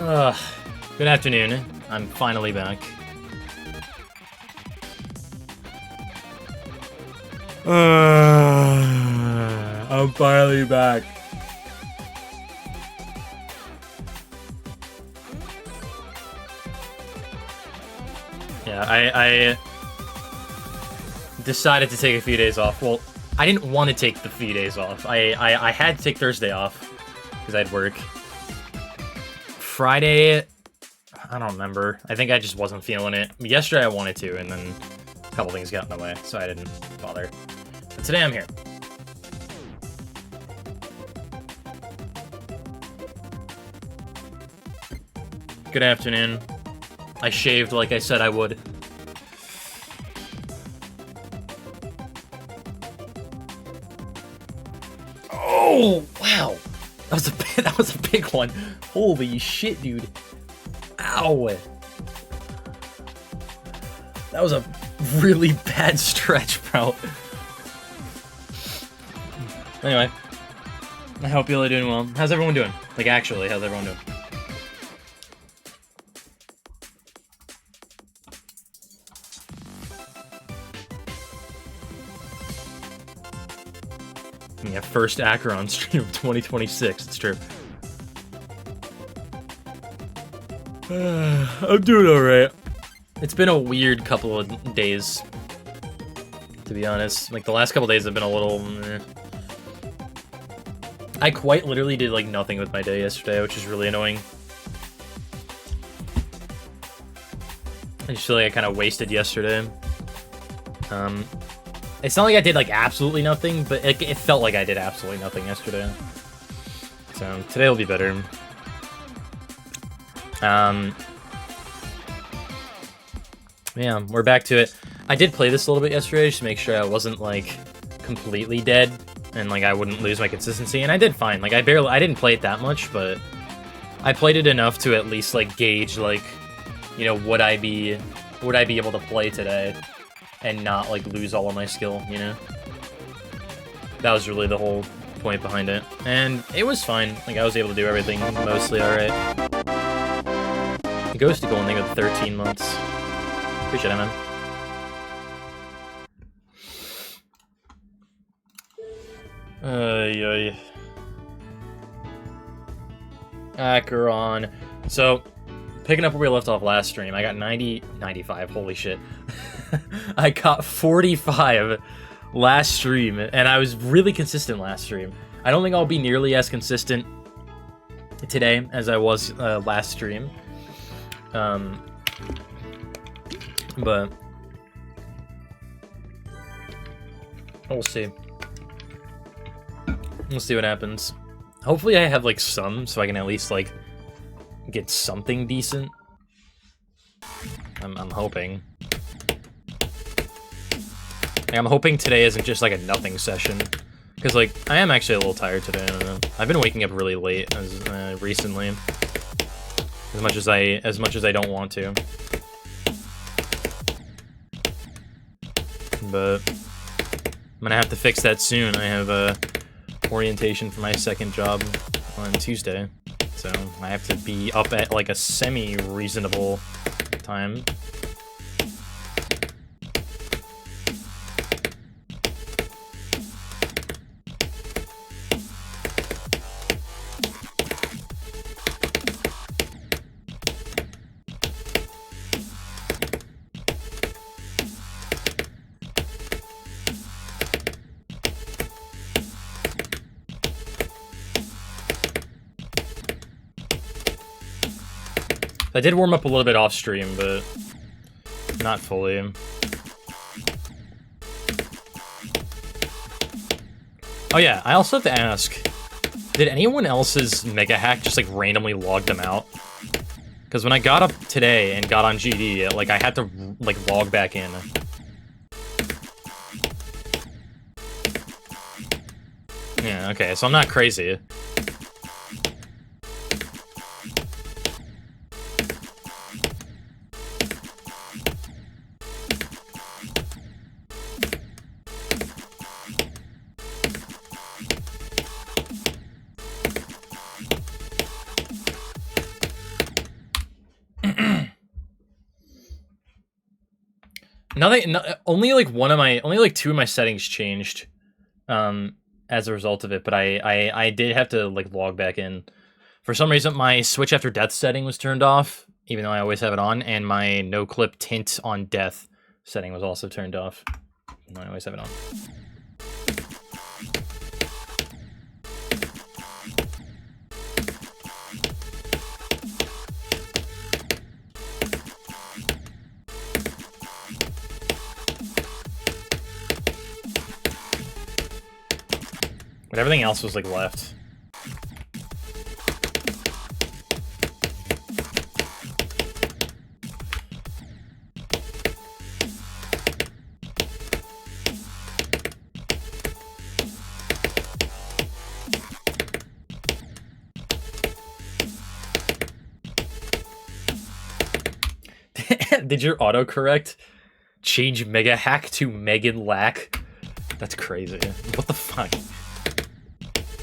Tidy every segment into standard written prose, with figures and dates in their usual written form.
Good afternoon. I'm finally back. I'm finally back. Yeah, I decided to take a few days off. Well, I didn't want to take the few days off. I had to take Thursday off because I had work. Friday, I don't remember. I think I just wasn't feeling it. Yesterday I wanted to, and then a couple things got in the way, so I didn't bother. But today I'm here. Good afternoon. I shaved like I said I would. Oh, wow. That was a big one. Holy shit, dude. Ow. That was a really bad stretch, bro. Anyway. I hope y'all are doing well. How's everyone doing? Like, actually, how's everyone doing? Yeah, first Acheron stream of 2026, it's true. I'm doing alright. It's been a weird couple of days, to be honest. Like, the last couple of days have been a little... I quite literally did, like, nothing with my day yesterday, which is really annoying. I just feel like I kind of wasted yesterday. It's not like I did, like, absolutely nothing, but it felt like I did absolutely nothing yesterday. So, today will be better. Yeah, we're back to it. I did play this a little bit yesterday, just to make sure I wasn't, like, completely dead, and, like, I wouldn't lose my consistency, and I did fine. Like, I didn't play it that much, but I played it enough to at least, like, gauge, like, you know, would I be able to play today? And not, like, lose all of my skill, you know? That was really the whole point behind it. And it was fine. Like, I was able to do everything mostly alright. Ghost to Golden Thing with 13 months. Appreciate it, man. Acheron. So, picking up where we left off last stream, I got 95, holy shit. I got 45 last stream, and I was really consistent last stream. I don't think I'll be nearly as consistent today as I was last stream. But we'll see. We'll see what happens. Hopefully I have, like, some, so I can at least, like, get something decent. I'm hoping. Like, I'm hoping today isn't just, like, a nothing session. Because, like, I am actually a little tired today, I don't know. I've been waking up really late recently. As much as I don't want to. But I'm gonna have to fix that soon. I have orientation for my second job on Tuesday. So I have to be up at, like, a semi-reasonable time. I did warm up a little bit off stream, but not fully. Oh yeah, I also have to ask, did anyone else's mega hack just, like, randomly log them out? Because when I got up today and got on GD, like, I had to, like, log back in. Yeah, okay, so I'm not crazy. Nothing. No, only like only like two of my settings changed, as a result of it. But I did have to like log back in. For some reason, my switch after death setting was turned off, even though I always have it on, and my no clip tint on death setting was also turned off. I always have it on. But everything else was like left. Did your autocorrect change Mega Hack to Megan Lack? That's crazy. What the fuck?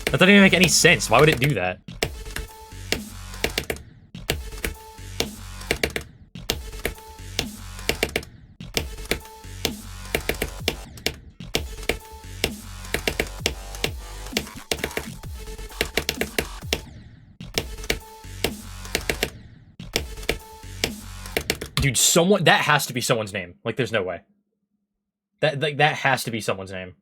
That doesn't even make any sense. Why would it do that? Dude, that has to be someone's name. Like, there's no way. That has to be someone's name.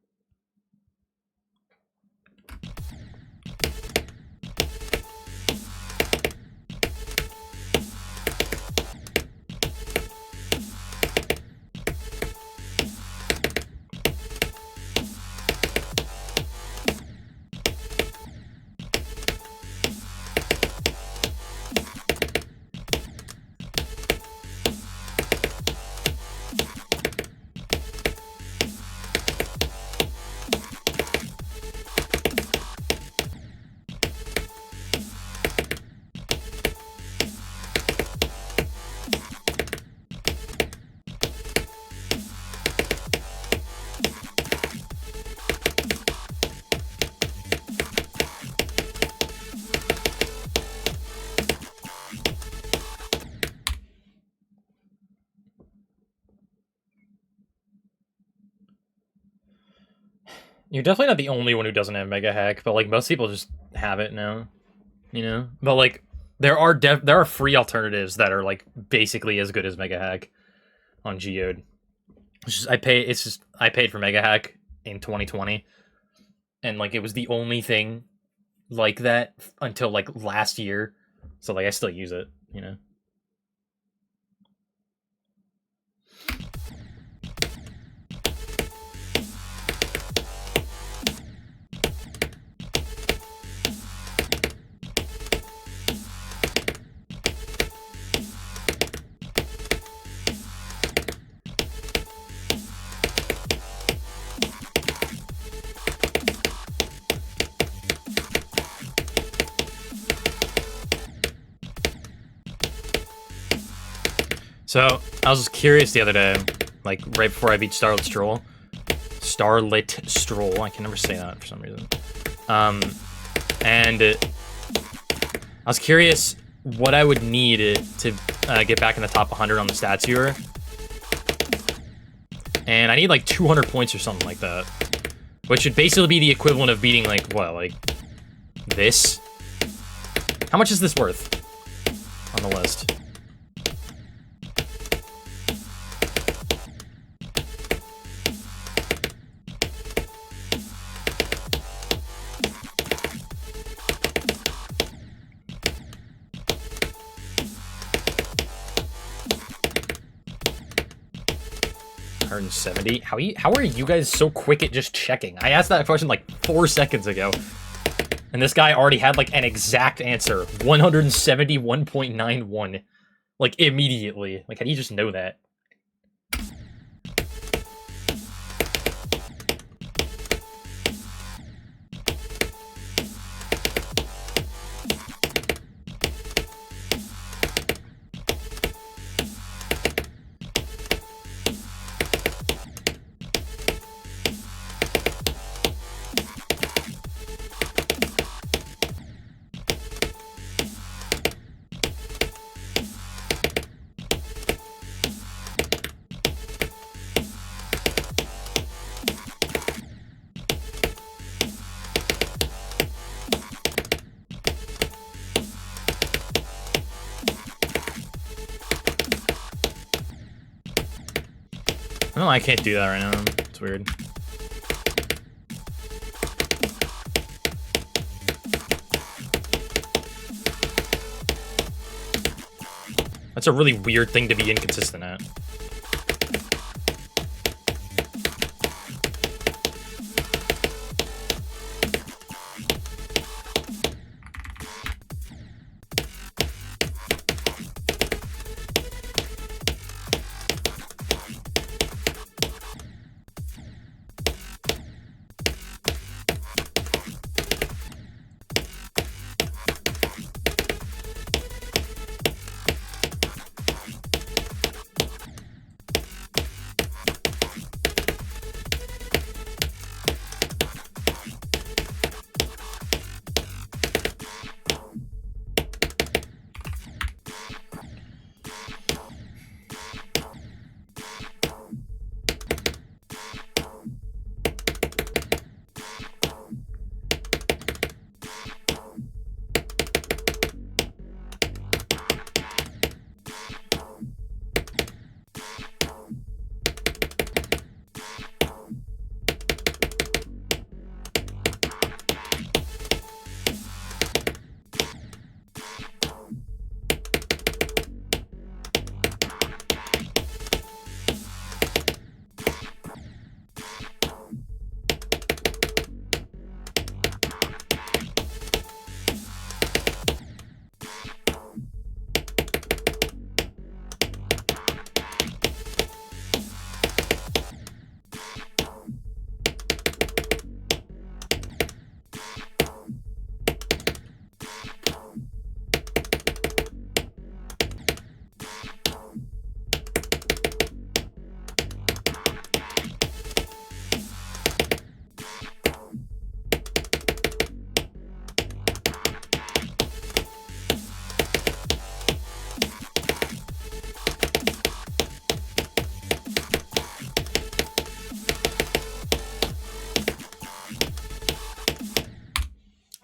You're definitely not the only one who doesn't have Mega Hack, but like most people just have it now, you know. But like there are free alternatives that are like basically as good as Mega Hack on Geode. I paid for Mega Hack in 2020, and like it was the only thing like that until like last year. So like I still use it, you know. So, I was curious the other day, like, right before I beat Starlit Stroll, I can never say that for some reason, and I was curious what I would need to get back in the top 100 on the stats viewer, and I need, like, 200 points or something like that, which would basically be the equivalent of beating, like, what, like, this? How much is this worth on the list? $170? How are you guys so quick at just checking? I asked that question like 4 seconds ago. And this guy already had like an exact answer. 171.91. Like immediately. Like how do you just know that? No, I can't do that right now. It's weird. That's a really weird thing to be inconsistent at.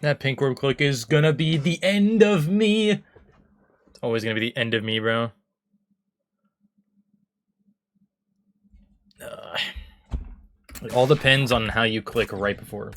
That pink orb click is gonna be the end of me. It's always gonna be the end of me, bro. It all depends on how you click right before.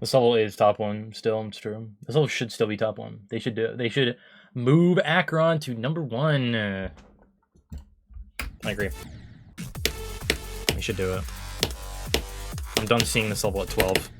This level is top one still. It's true. This level should still be top one. They should do. They should move Acheron to number 1. I agree. We should do it. I'm done seeing this level at 12.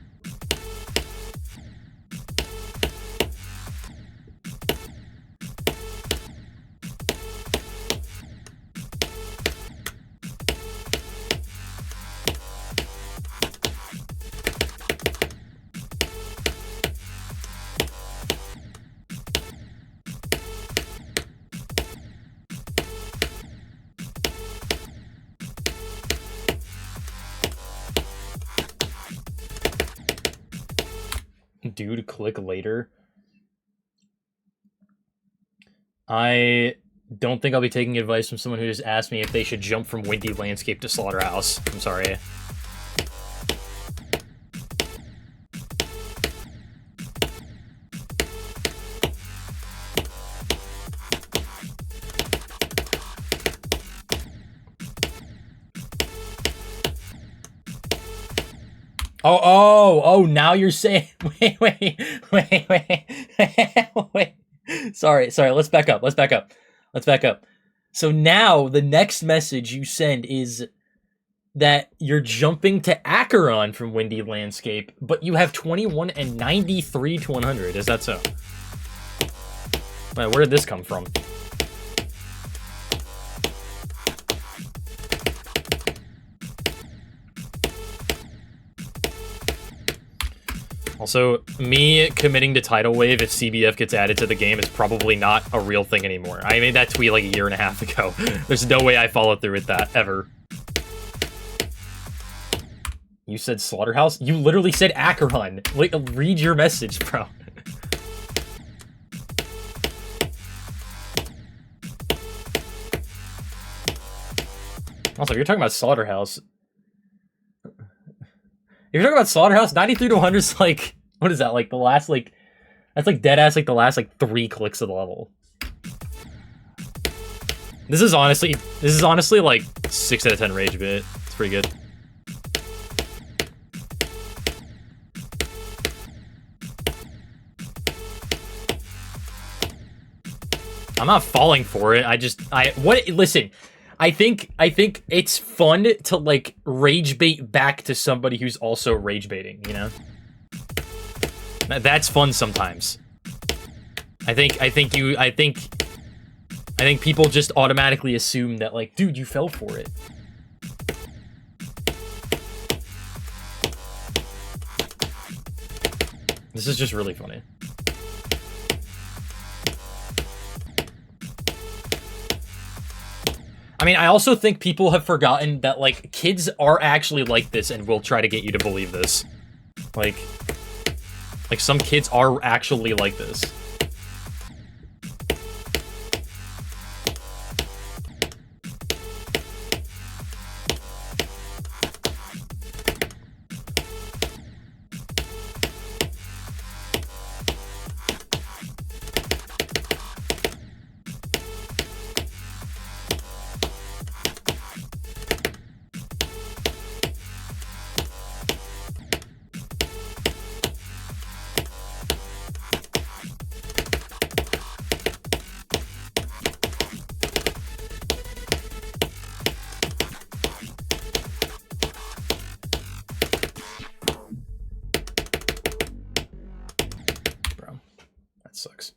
dude click later. I don't think I'll be taking advice from someone who just asked me if they should jump from Windy Landscape to Slaughterhouse. I'm sorry. Oh, now you're saying, wait. Sorry, let's back up. So now the next message you send is that you're jumping to Acheron from Windy Landscape, but you have 21 and 93 to 100. Is that so? Wait, where did this come from? Also, me committing to Tidal Wave if CBF gets added to the game is probably not a real thing anymore. I made that tweet like a year and a half ago. There's no way I followed through with that, ever. You said Slaughterhouse? You literally said Acheron. Like, read your message, bro. Also, if you're talking about Slaughterhouse... If you're talking about Slaughterhouse, 93 to 100 is like, what is that? Like the last, like, that's like dead ass, like the last, like 3 clicks of the level. This is honestly like 6 out of 10 rage bit. It's pretty good. I'm not falling for it. Listen. I think it's fun to like rage bait back to somebody who's also rage baiting, you know? That's fun sometimes. I think people just automatically assume that like, dude, you fell for it. This is just really funny. I mean, I also think people have forgotten that, like, kids are actually like this and will try to get you to believe this. Like, some kids are actually like this. Sucks.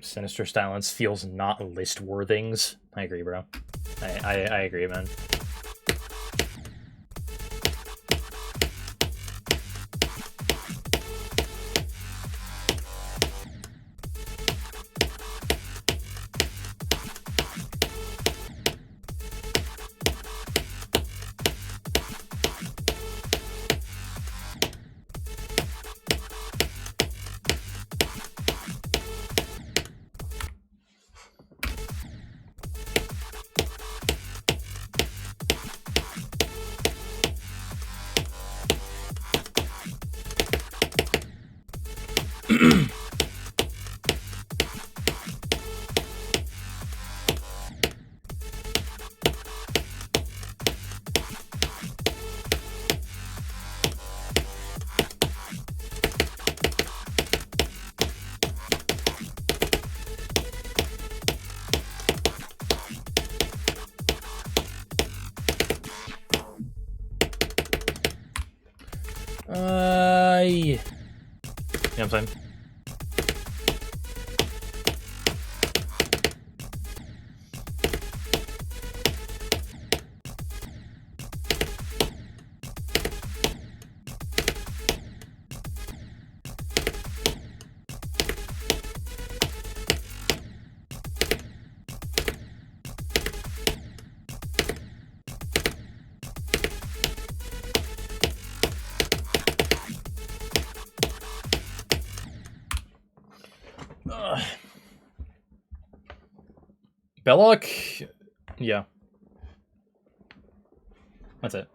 Sinister Silence feels not list worthings. I agree, bro. I agree, man. Yeah. You know what I'm saying? Belloc, yeah. That's it.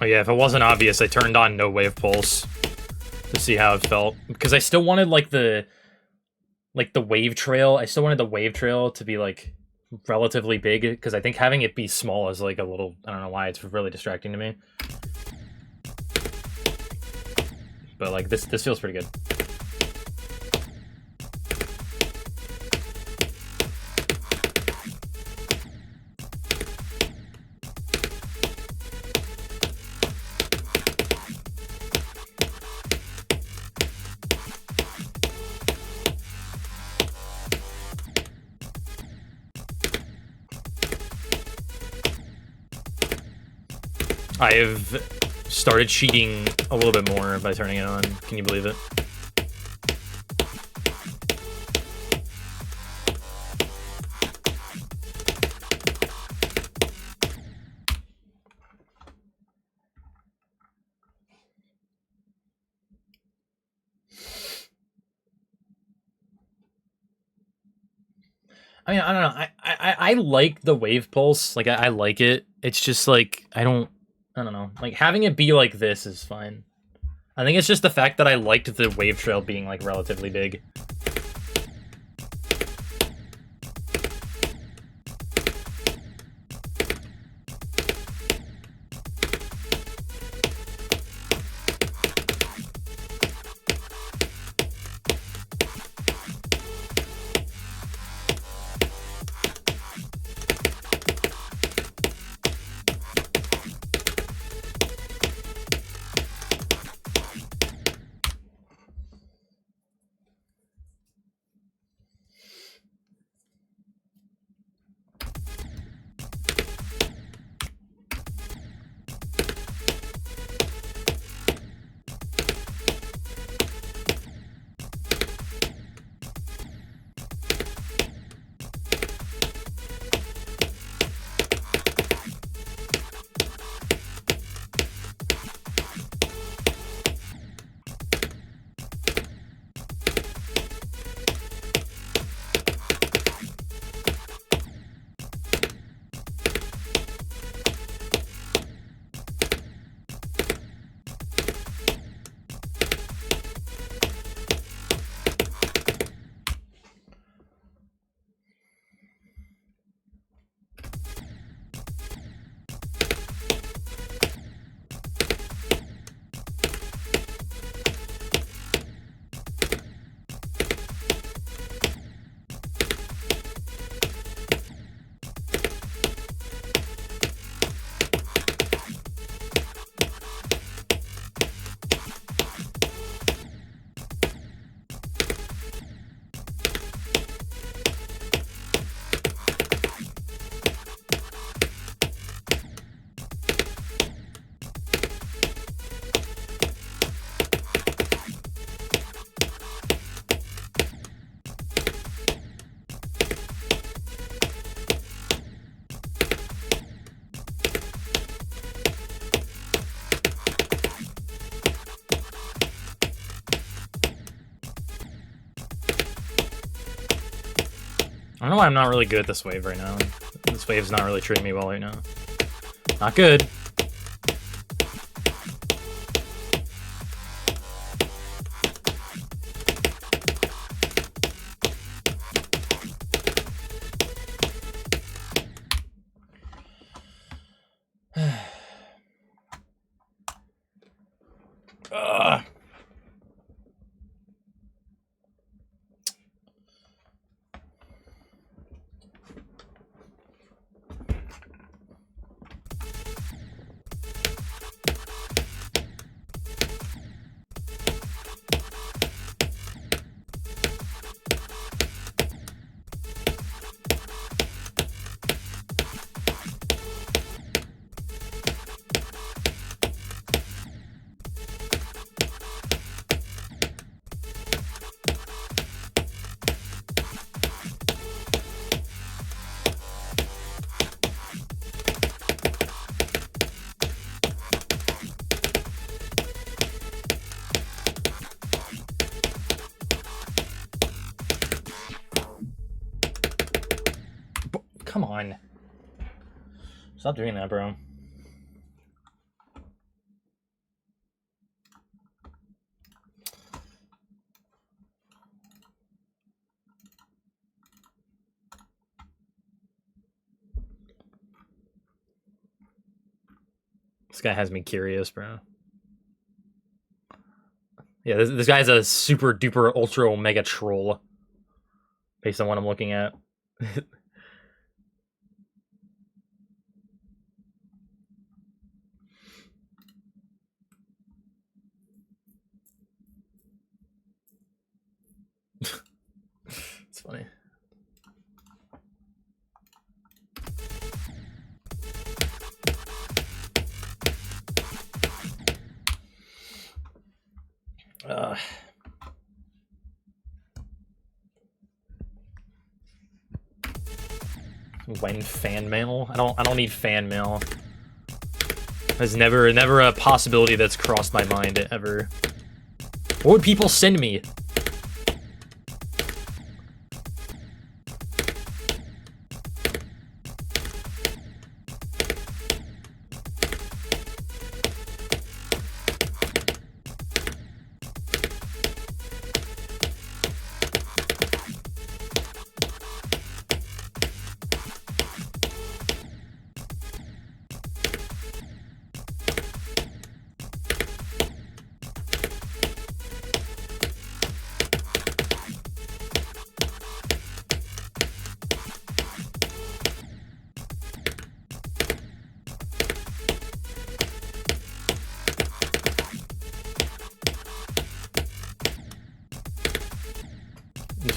Oh yeah, if it wasn't obvious, I turned on no wave pulse to see how it felt, because I still wanted like the wave trail. I still wanted the wave trail to be like relatively big, because I think having it be small is like a little, I don't know why, it's really distracting to me. But like this feels pretty good. I have started cheating a little bit more by turning it on. Can you believe it? I mean, I don't know. I like the wave pulse. Like, I like it. It's just like I don't know. Like having it be like this is fine. I think it's just the fact that I liked the wave trail being like relatively big. I don't know why I'm not really good at this wave right now. This wave's not really treating me well right now. Not good. on. Stop doing that, bro. This guy has me curious, bro. Yeah, this guy's a super duper ultra omega troll. Based on what I'm looking at. It's funny. When fan mail? I don't need fan mail. There's never a possibility that's crossed my mind ever. What would people send me?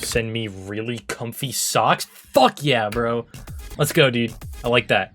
Send me really comfy socks? Fuck yeah, bro. Let's go, dude. I like that.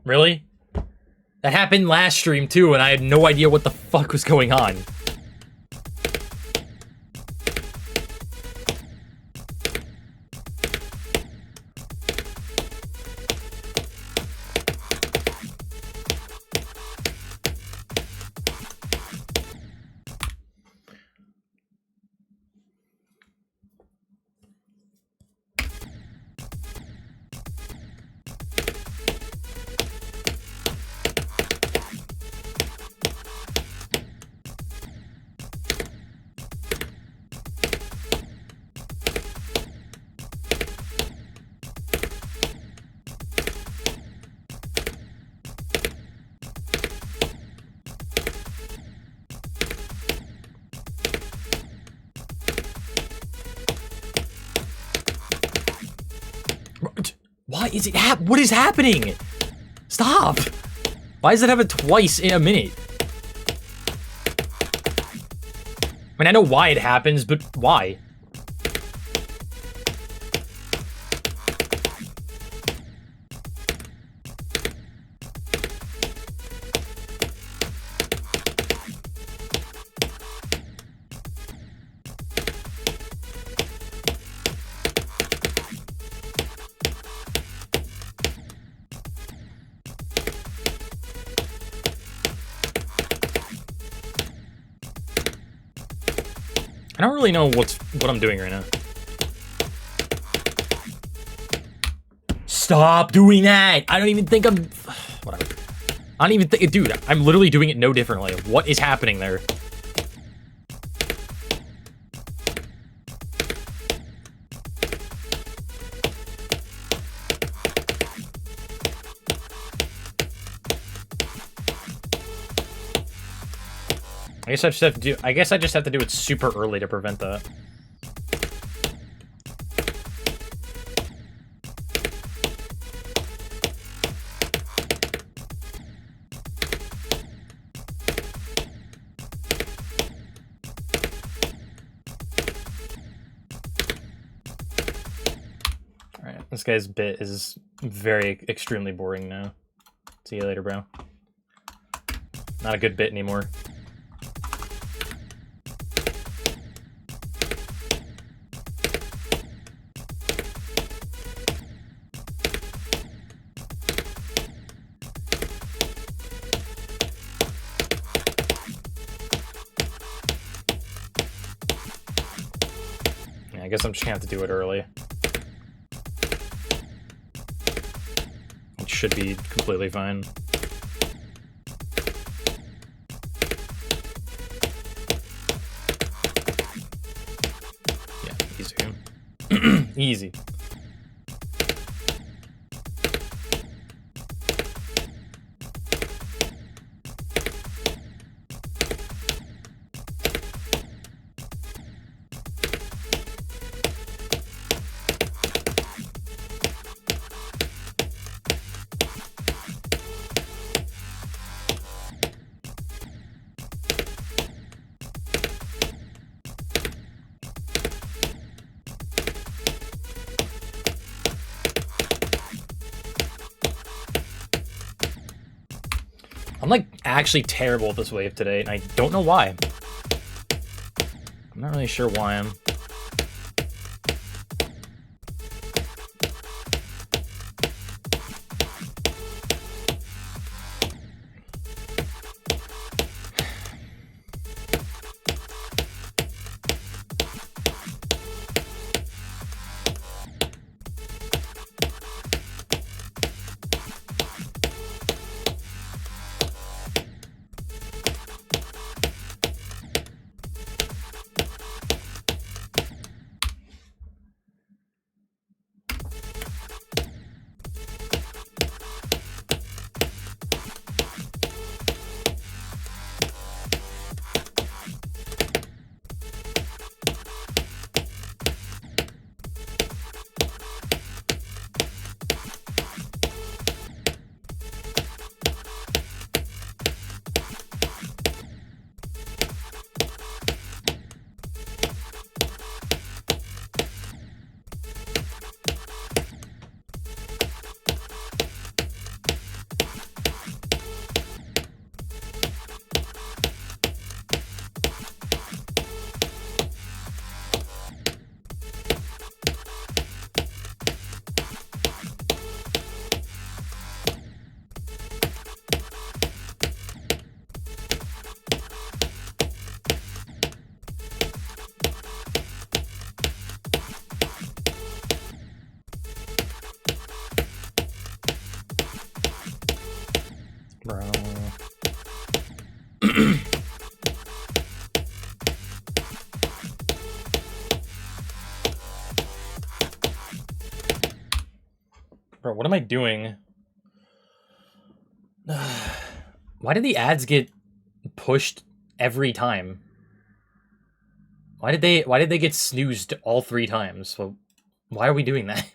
Really? That happened last stream too, and I had no idea what the fuck was going on. Why is it what is happening? Stop! Why does it happen twice in a minute? I mean, I know why it happens, but why? I don't really know what I'm doing right now. Stop doing that! I don't even think I'm... Whatever. I don't even think, dude, I'm literally doing it no differently. What is happening there? I guess I just have to do it super early to prevent that. Alright, this guy's bit is extremely boring now. See you later, bro. Not a good bit anymore. I guess I'm just gonna have to do it early. It should be completely fine. Yeah, easy. Easy. I'm like actually terrible at this wave today, and I don't know why. I'm not really sure why I'm. Bro. Bro, what am I doing? Why did the ads get pushed every time? Why did they get snoozed all 3 times? Well, why are we doing that?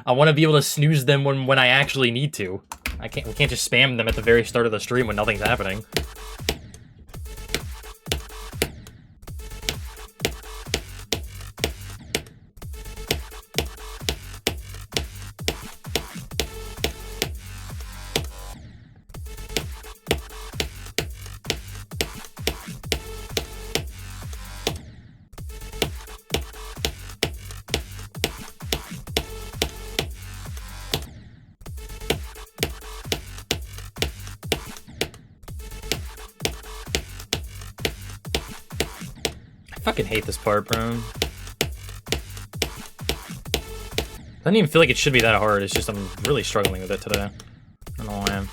I want to be able to snooze them when I actually need to. We can't just spam them at the very start of the stream when nothing's happening. I fucking hate this part, bro. Doesn't even feel like it should be that hard. It's just I'm really struggling with it today. I don't know why I am.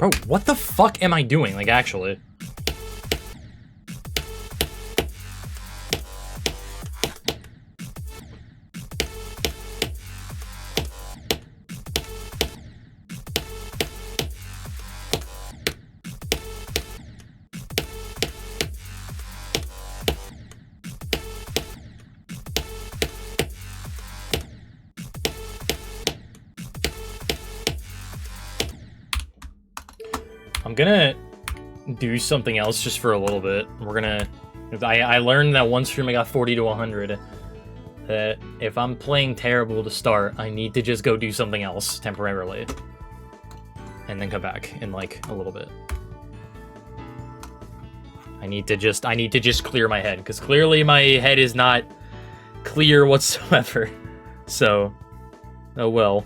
Bro, what the fuck am I doing? Like, actually. I'm gonna do something else just for a little bit. We're gonna... I learned that one stream I got 40 to 100. That if I'm playing terrible to start, I need to just go do something else temporarily. And then come back in, like, a little bit. I need to just clear my head, because clearly my head is not clear whatsoever. So, oh well.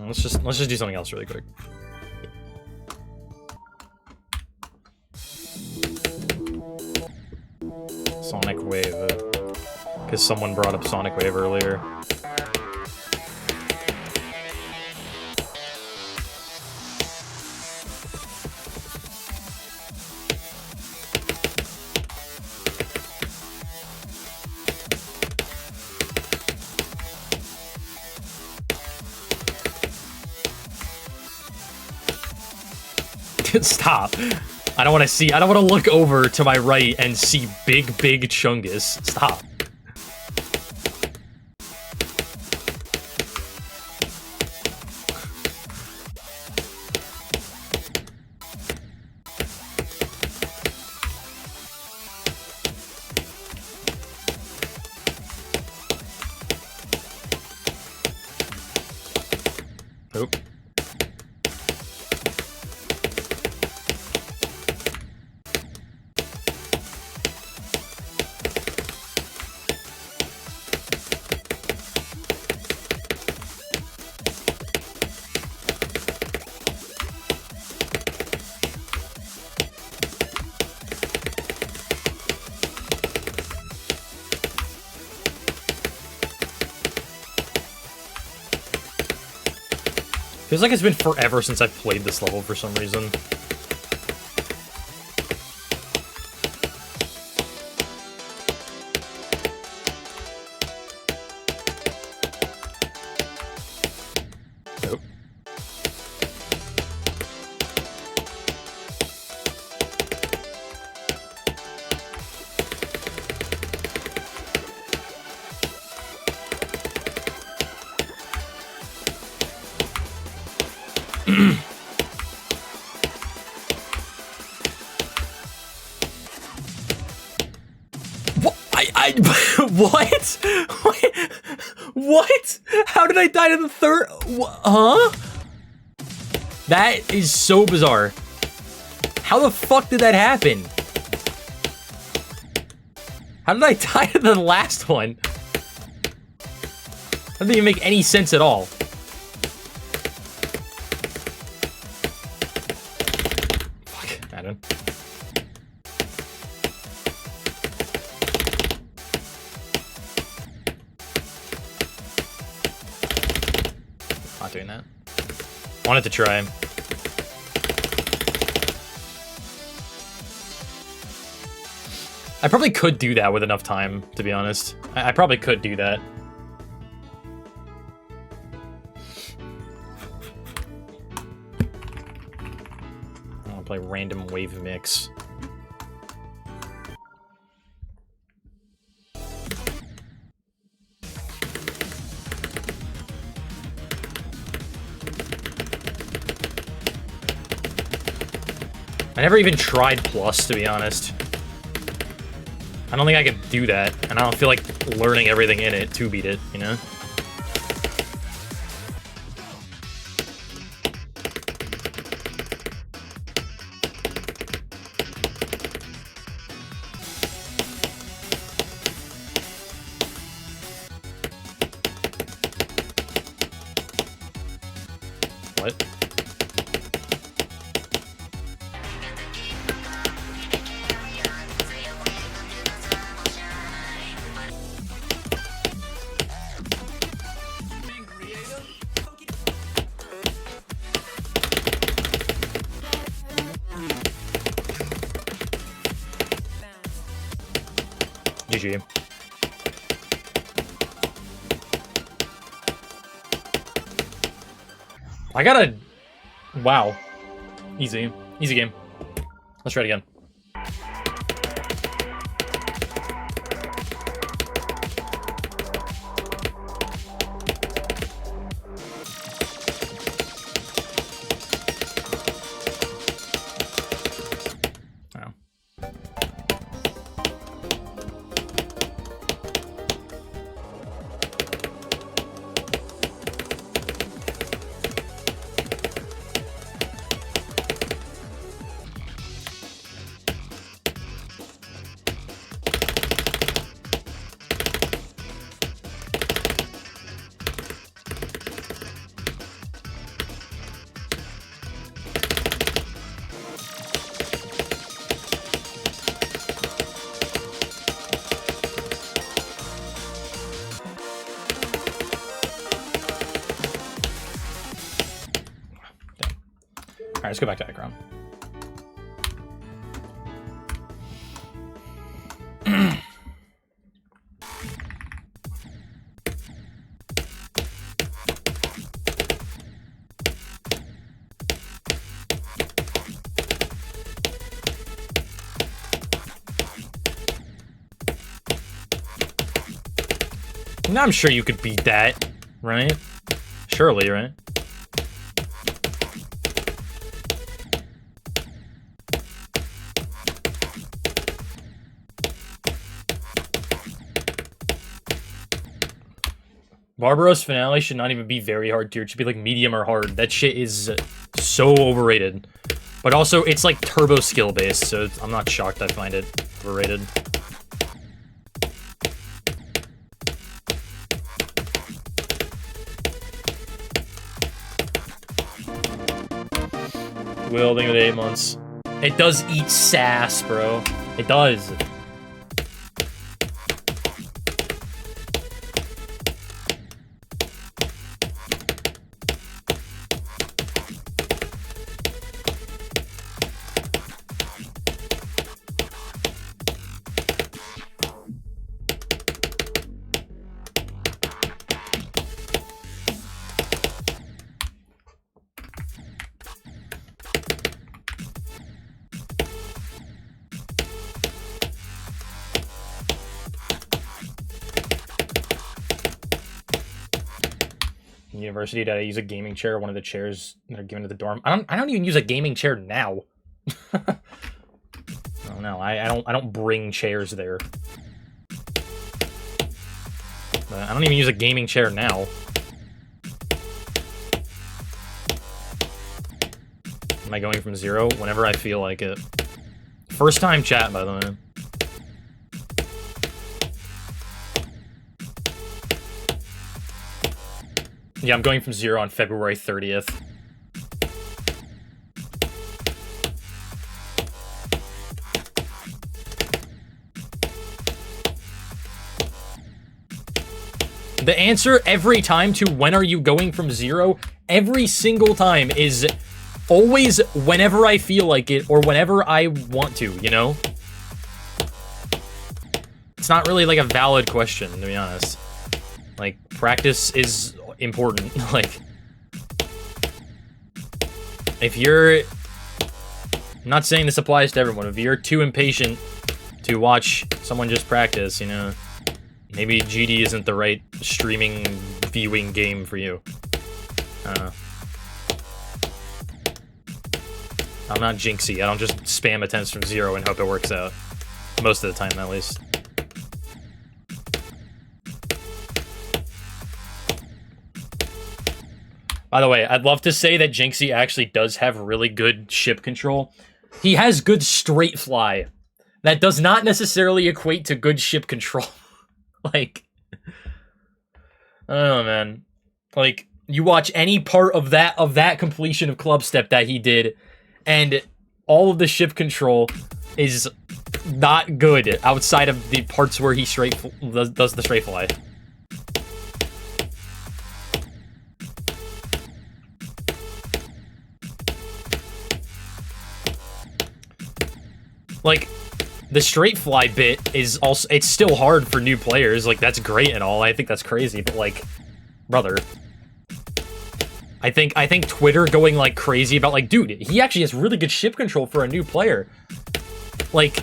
Let's just do something else really quick. Sonic Wave, because someone brought up Sonic Wave earlier. Stop. I don't want to look over to my right and see big Chungus. Stop. Oop. Feels like it's been forever since I've played this level for some reason. Nope. What? What? How did I die to the third? Huh? That is so bizarre. How the fuck did that happen? How did I die to the last one? That didn't even make any sense at all. Fuck, Adam. Not doing that. Wanted to try. I probably could do that with enough time, to be honest. I probably could do that. I want to play random wave mix. I never even tried Plus, to be honest. I don't think I could do that, and I don't feel like learning everything in it to beat it, you know? What? GG. I gotta... Wow. Easy. Easy game. Let's try it again. Alright, let's go back to Acheron. Now I'm sure you could beat that, right? Surely, right? Barbaros Finale should not even be very hard tier. It should be like medium or hard. That shit is so overrated. But also, it's like turbo skill based, so I'm not shocked I find it overrated. Wielding with 8 months. It does eat sass, bro. It does. University, did I use a gaming chair? One of the chairs that are given to the dorm. I don't even use a gaming chair now. Oh no, I don't bring chairs there. But I don't even use a gaming chair now. Am I going from 0? Whenever I feel like it. First time chat, by the way. Yeah, I'm going from 0 on February 30th. The answer every time to when are you going from 0, every single time, is always whenever I feel like it or whenever I want to, you know? It's not really like a valid question, to be honest. Like, practice is important. Like, if you're... I'm not saying this applies to everyone. If you're too impatient to watch someone just practice, you know, maybe GD isn't the right streaming, viewing game for you. I don't know. I'm not jinxy. I don't just spam attempts from 0 and hope it works out. Most of the time, at least. By the way, I'd love to say that Jinxie actually does have really good ship control. He has good straight fly. That does not necessarily equate to good ship control. Like, I don't know, man. Like, you watch any part of that completion of Club Step that he did, and all of the ship control is not good outside of the parts where he does the straight fly. Like, the straight fly bit is also, it's still hard for new players. Like, that's great and all. I think that's crazy, but like, brother. I think Twitter going like crazy about like, dude, he actually has really good ship control for a new player. Like,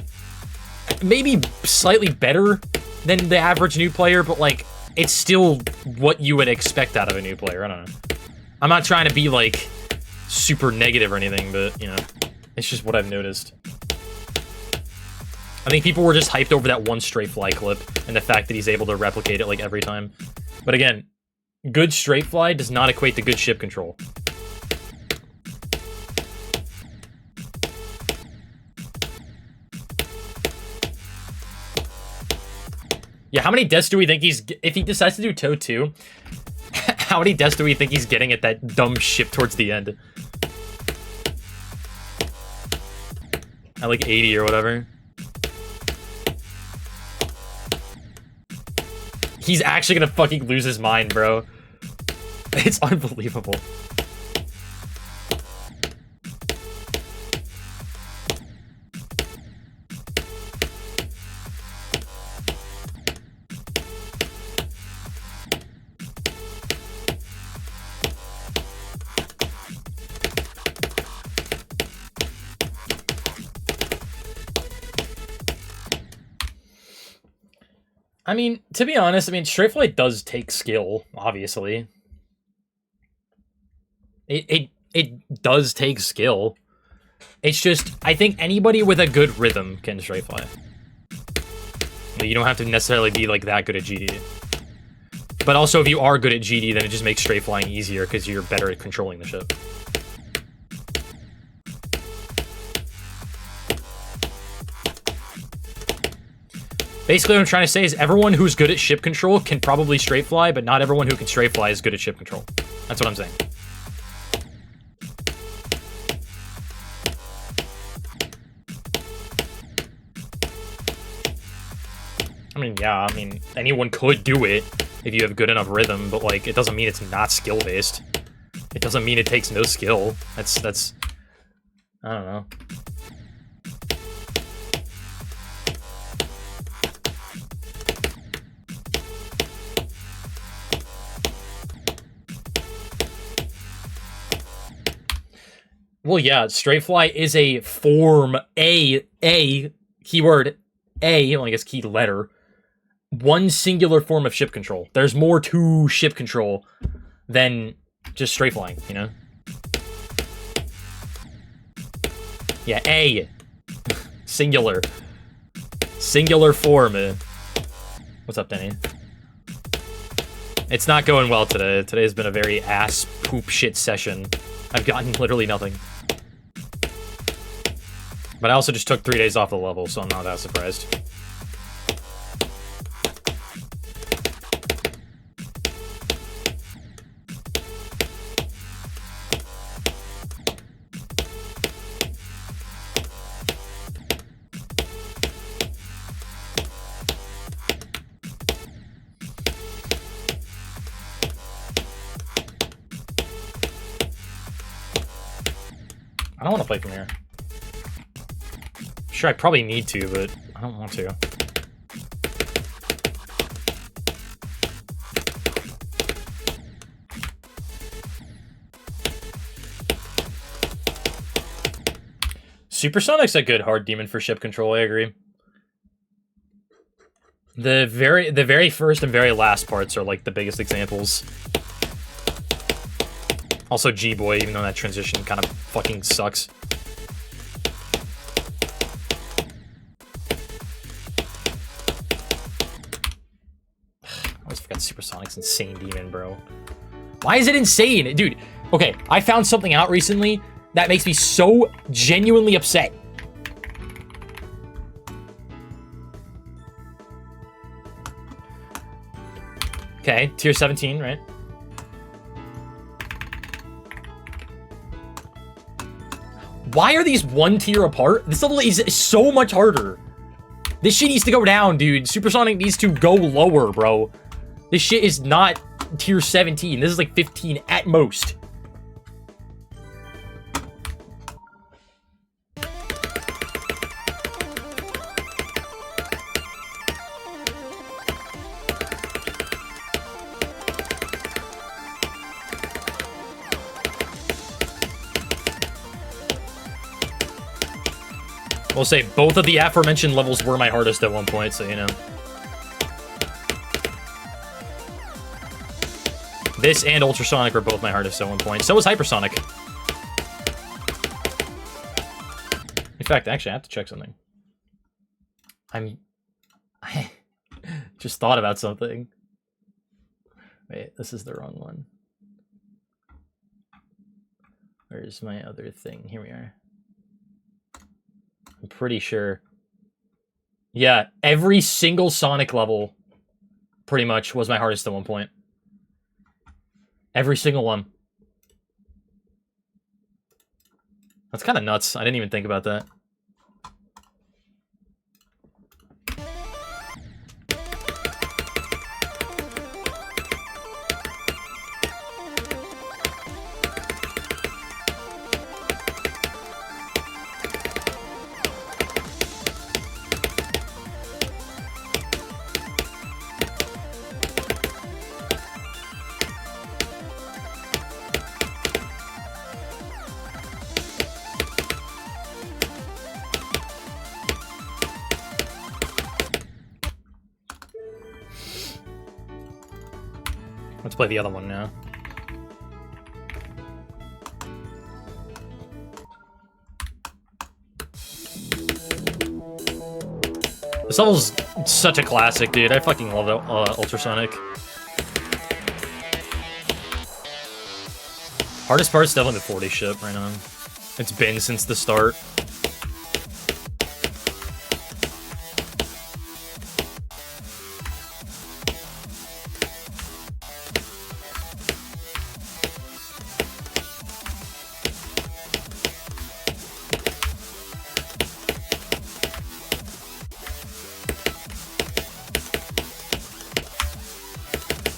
maybe slightly better than the average new player, but like, it's still what you would expect out of a new player. I don't know. I'm not trying to be like super negative or anything, but you know, it's just what I've noticed. I think people were just hyped over that one straight fly clip and the fact that he's able to replicate it like every time. But again, good straight fly does not equate to good ship control. Yeah, how many deaths do we think he's... If he decides to do Toe 2, how many deaths do we think he's getting at that dumb ship towards the end? At like 80 or whatever. He's actually gonna fucking lose his mind, bro. It's unbelievable. I mean, to be honest, I mean, straight flight does take skill, obviously. It does take skill. It's just, I think anybody with a good rhythm can straight fly. You don't have to necessarily be like that good at GD. But also, if you are good at GD, then it just makes straight flying easier because you're better at controlling the ship. Basically, what I'm trying to say is everyone who's good at ship control can probably straight fly, but not everyone who can straight fly is good at ship control. That's what I'm saying. I mean, yeah, I mean, anyone could do it if you have good enough rhythm, but, like, it doesn't mean it's not skill-based. It doesn't mean it takes no skill. That's... I don't know. Well, yeah, straight fly is a form, keyword A, well, I guess key letter, one singular form of ship control. There's more to ship control than just straight flying, you know? Yeah, A. Singular. Singular form. What's up, Denny? It's not going well today. Today's been a very ass poop shit session. I've gotten literally nothing. But I also just took 3 days off the level, so I'm not that surprised. I don't want to play from here. Sure, I probably need to, but I don't want to. Supersonic's a good hard demon for ship control, I agree. The very first and very last parts are like the biggest examples. Also G-Boy, even though that transition kind of fucking sucks. I always forgot Supersonic's insane demon, bro. Why is it insane? Dude, okay, I found something out recently that makes me so genuinely upset. Okay, tier 17, right? Why are these one tier apart? This level is so much harder. This shit needs to go down, dude. Supersonic needs to go lower, bro. This shit is not tier 17. This is like 15 at most. We'll say both of the aforementioned levels were my hardest at one point, so you know. This and Ultrasonic were both my hardest at one point. So was Hypersonic. In fact, actually, I have to check something. I just thought about something. Wait, this is the wrong one. Where's my other thing? Here we are. I'm pretty sure. Yeah, every single Sonic level pretty much was my hardest at one point. Every single one. That's kind of nuts. I didn't even think about that. Let's play the other one now. This level's such a classic, dude. I fucking love Ultrasonic. Hardest part's definitely the 40 ship right on. It's been since the start.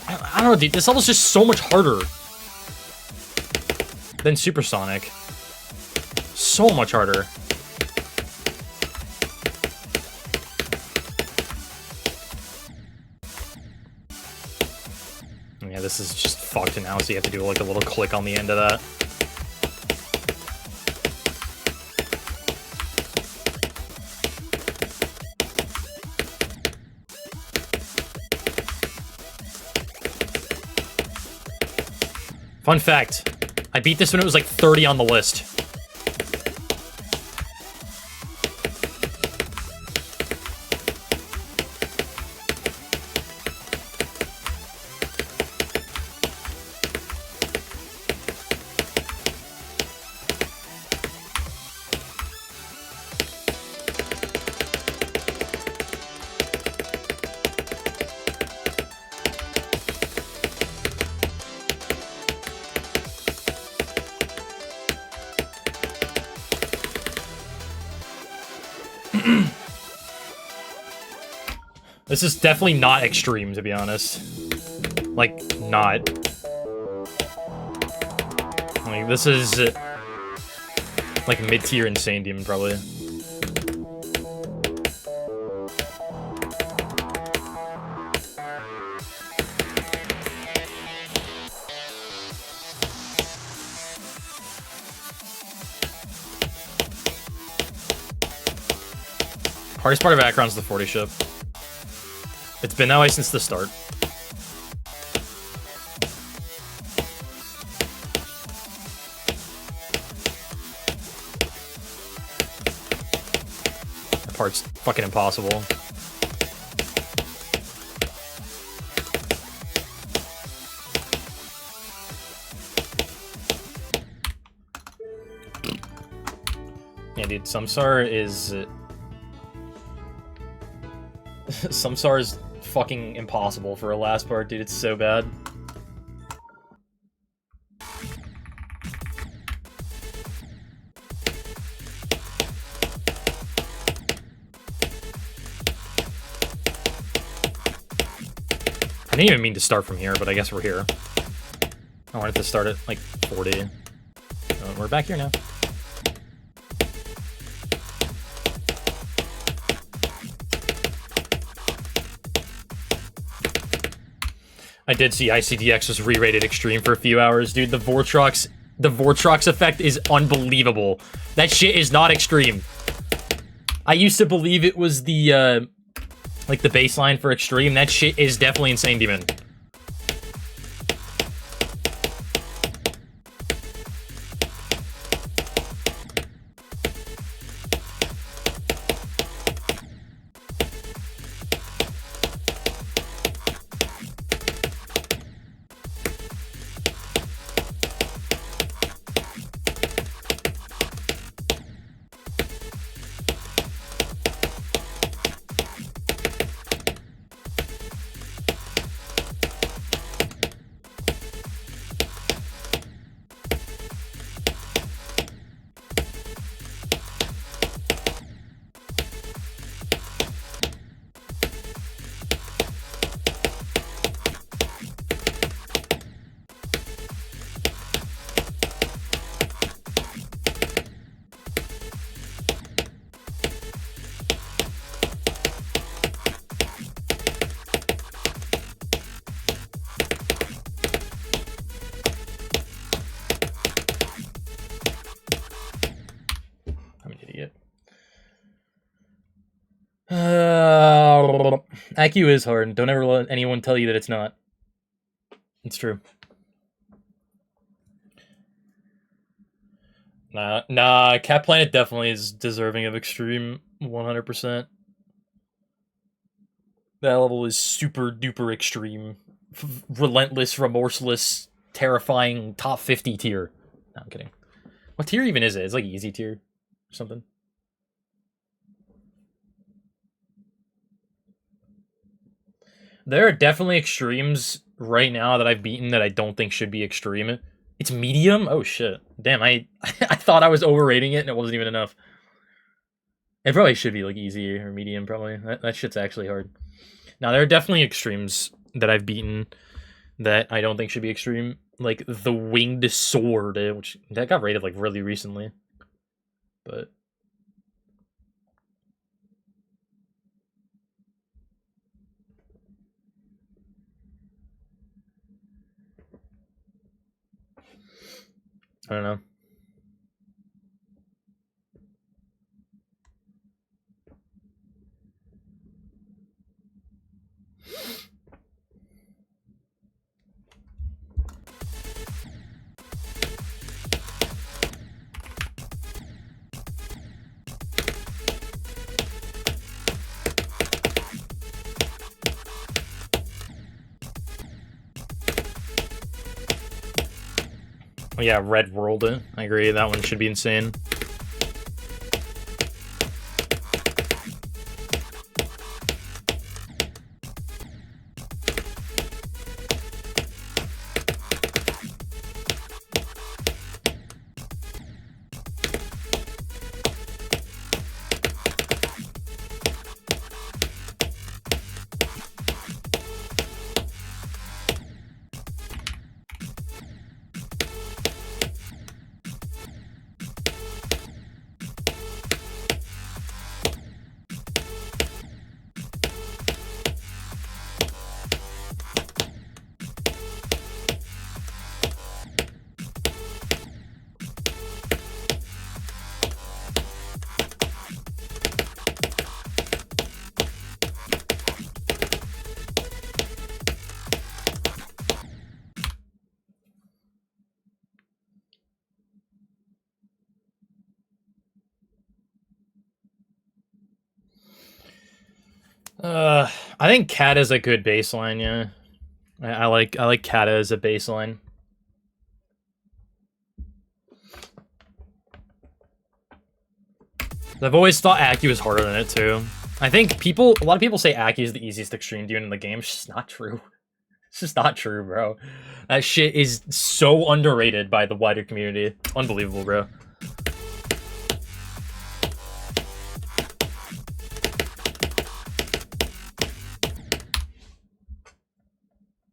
I don't know, dude. This level's just so much harder than Supersonic. So much harder. Yeah, this is just fucked now, so you have to do like a little click on the end of that. Fun fact, I beat this when it was like 30 on the list. This is definitely not extreme, to be honest. Like, not. Like, this is like mid-tier Insane Demon, probably. Hardest part of Acheron's the 40 ship. It's been that way since the start. That part's fucking impossible. Yeah, dude, Samsar is... Samsar is fucking impossible for a last part, dude. It's so bad. I didn't even mean to start from here, but I guess we're here. I wanted to start at like 40. We're back here now. I did see ICDX was re-rated extreme for a few hours, dude. The Vortrox effect is unbelievable. That shit is not extreme. I used to believe it was the, like, the baseline for Extreme. That shit is definitely Insane Demon. ACU is hard. Don't ever let anyone tell you that it's not. It's true. Nah, Cat Planet definitely is deserving of Extreme 100%. That level is super duper extreme. Relentless, remorseless, terrifying, top 50 tier. No, I'm kidding. What tier even is it? It's like easy tier or something. There are definitely extremes right now that I've beaten that I don't think should be extreme. It's medium? Oh shit. Damn, I I thought I was overrating it and it wasn't even enough. It probably should be like easy or medium probably. That shit's actually hard. Now there are definitely extremes that I've beaten that I don't think should be extreme. Like the Winged Sword, which that got rated like really recently. But I don't know. Oh yeah, Red World. I agree. That one should be insane. I think Kata is a good baseline. Yeah, I like Kata as a baseline. I've always thought Aki was harder than it too. I think a lot of people say Aki is the easiest extreme demon in the game. It's just not true. It's just not true, bro. That shit is so underrated by the wider community. Unbelievable, bro.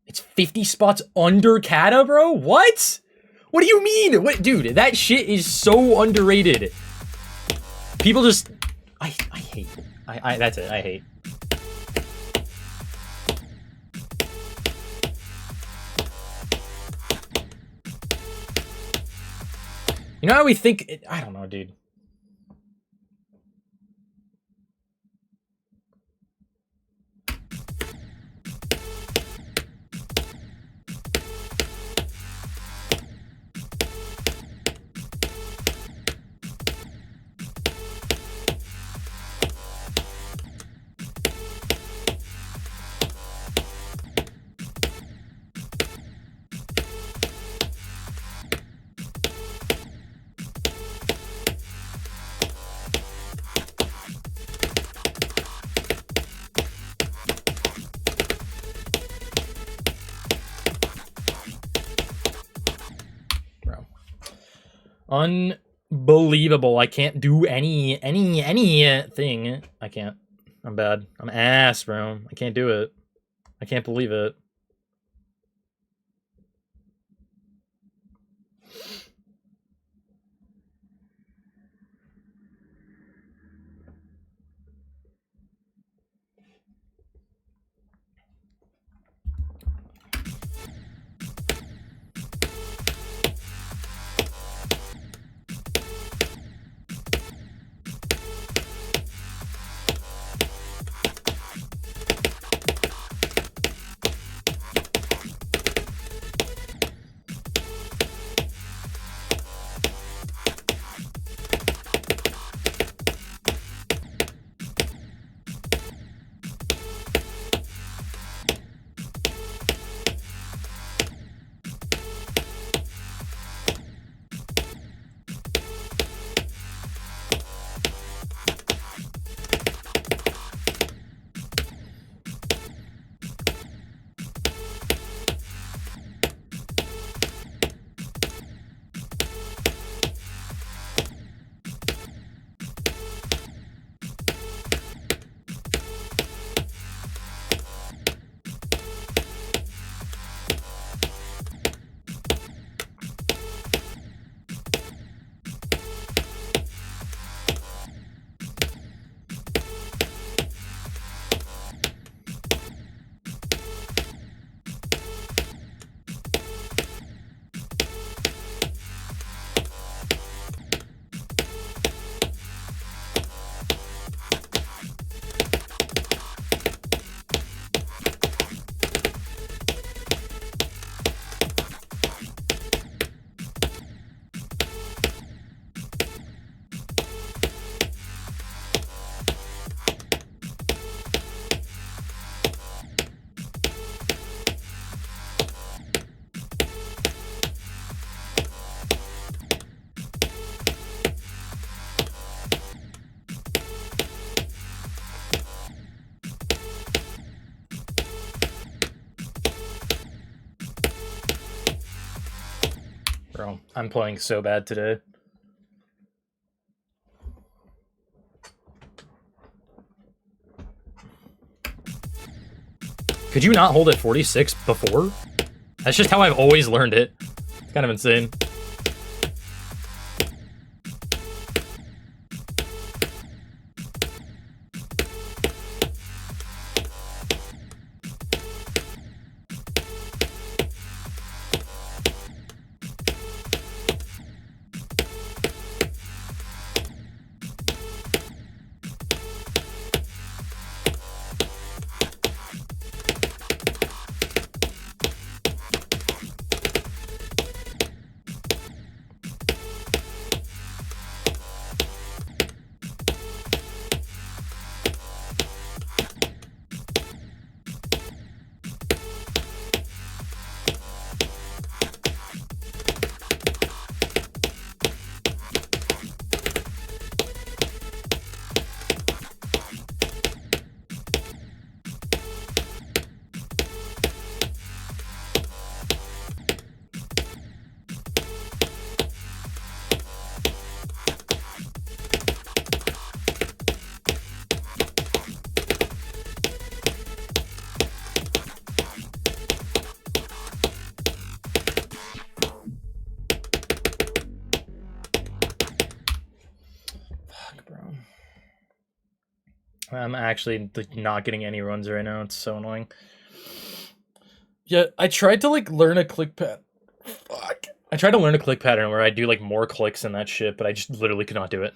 It's 50 spots under Kata, bro? What? What do you mean? What, dude, that shit is so underrated. People just... I hate it. That's it. I hate. You know how we think... I don't know, dude. Unbelievable. I can't do anything. I can't. I'm bad. I'm ass, bro. I can't do it. I can't believe it. Bro, I'm playing so bad today. Could you not hold at 46 before? That's just how I've always learned it. It's kind of insane. I'm actually not getting any runs right now. It's so annoying. Yeah, I tried to like learn a click pattern. Fuck. I tried to learn a click pattern where I do like more clicks and that shit, but I just literally could not do it.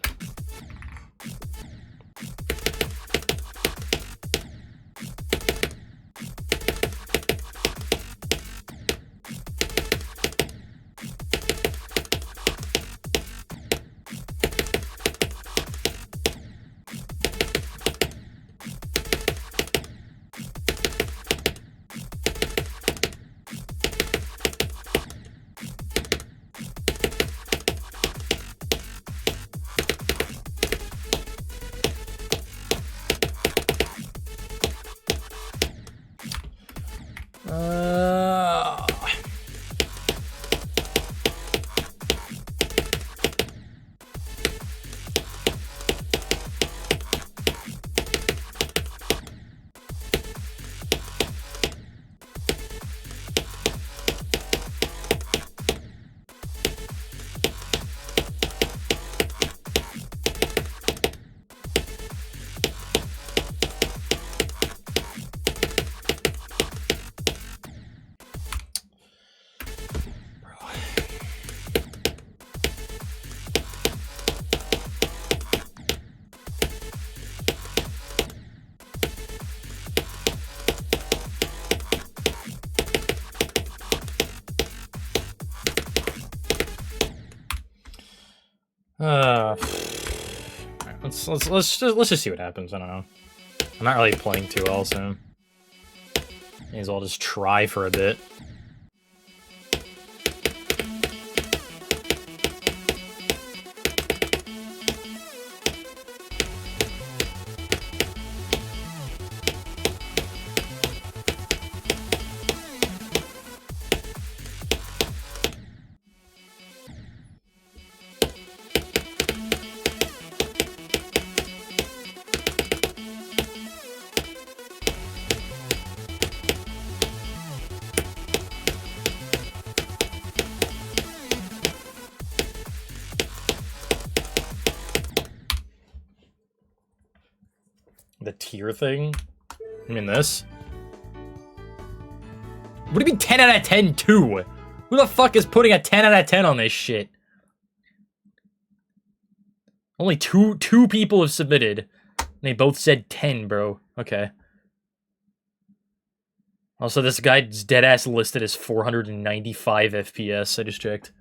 let's just see what happens. I don't know. I'm not really playing too well, so may as well just try for a bit. The tier thing? I mean this? What do you mean 10 out of 10 too? Who the fuck is putting a 10 out of 10 on this shit? Only two people have submitted. And they both said 10, bro. Okay. Also, this guy's deadass listed as 495 FPS. I just checked.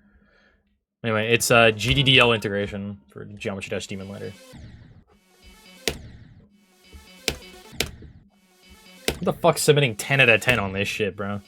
Anyway, it's GDDL integration for Geometry Dash Demon Lighter. Who the fuck's submitting 10 out of 10 on this shit, bro?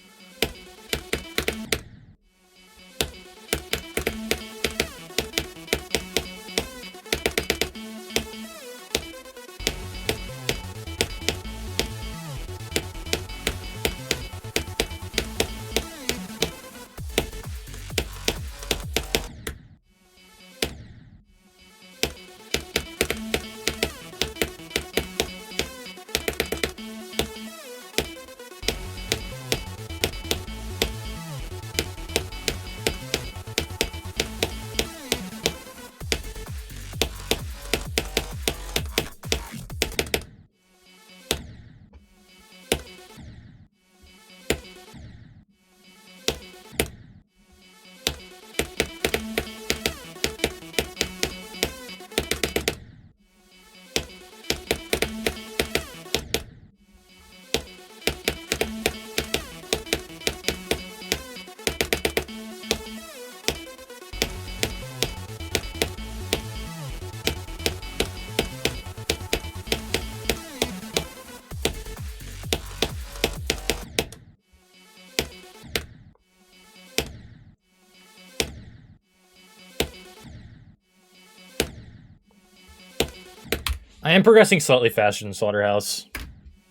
I am progressing slightly faster than Slaughterhouse.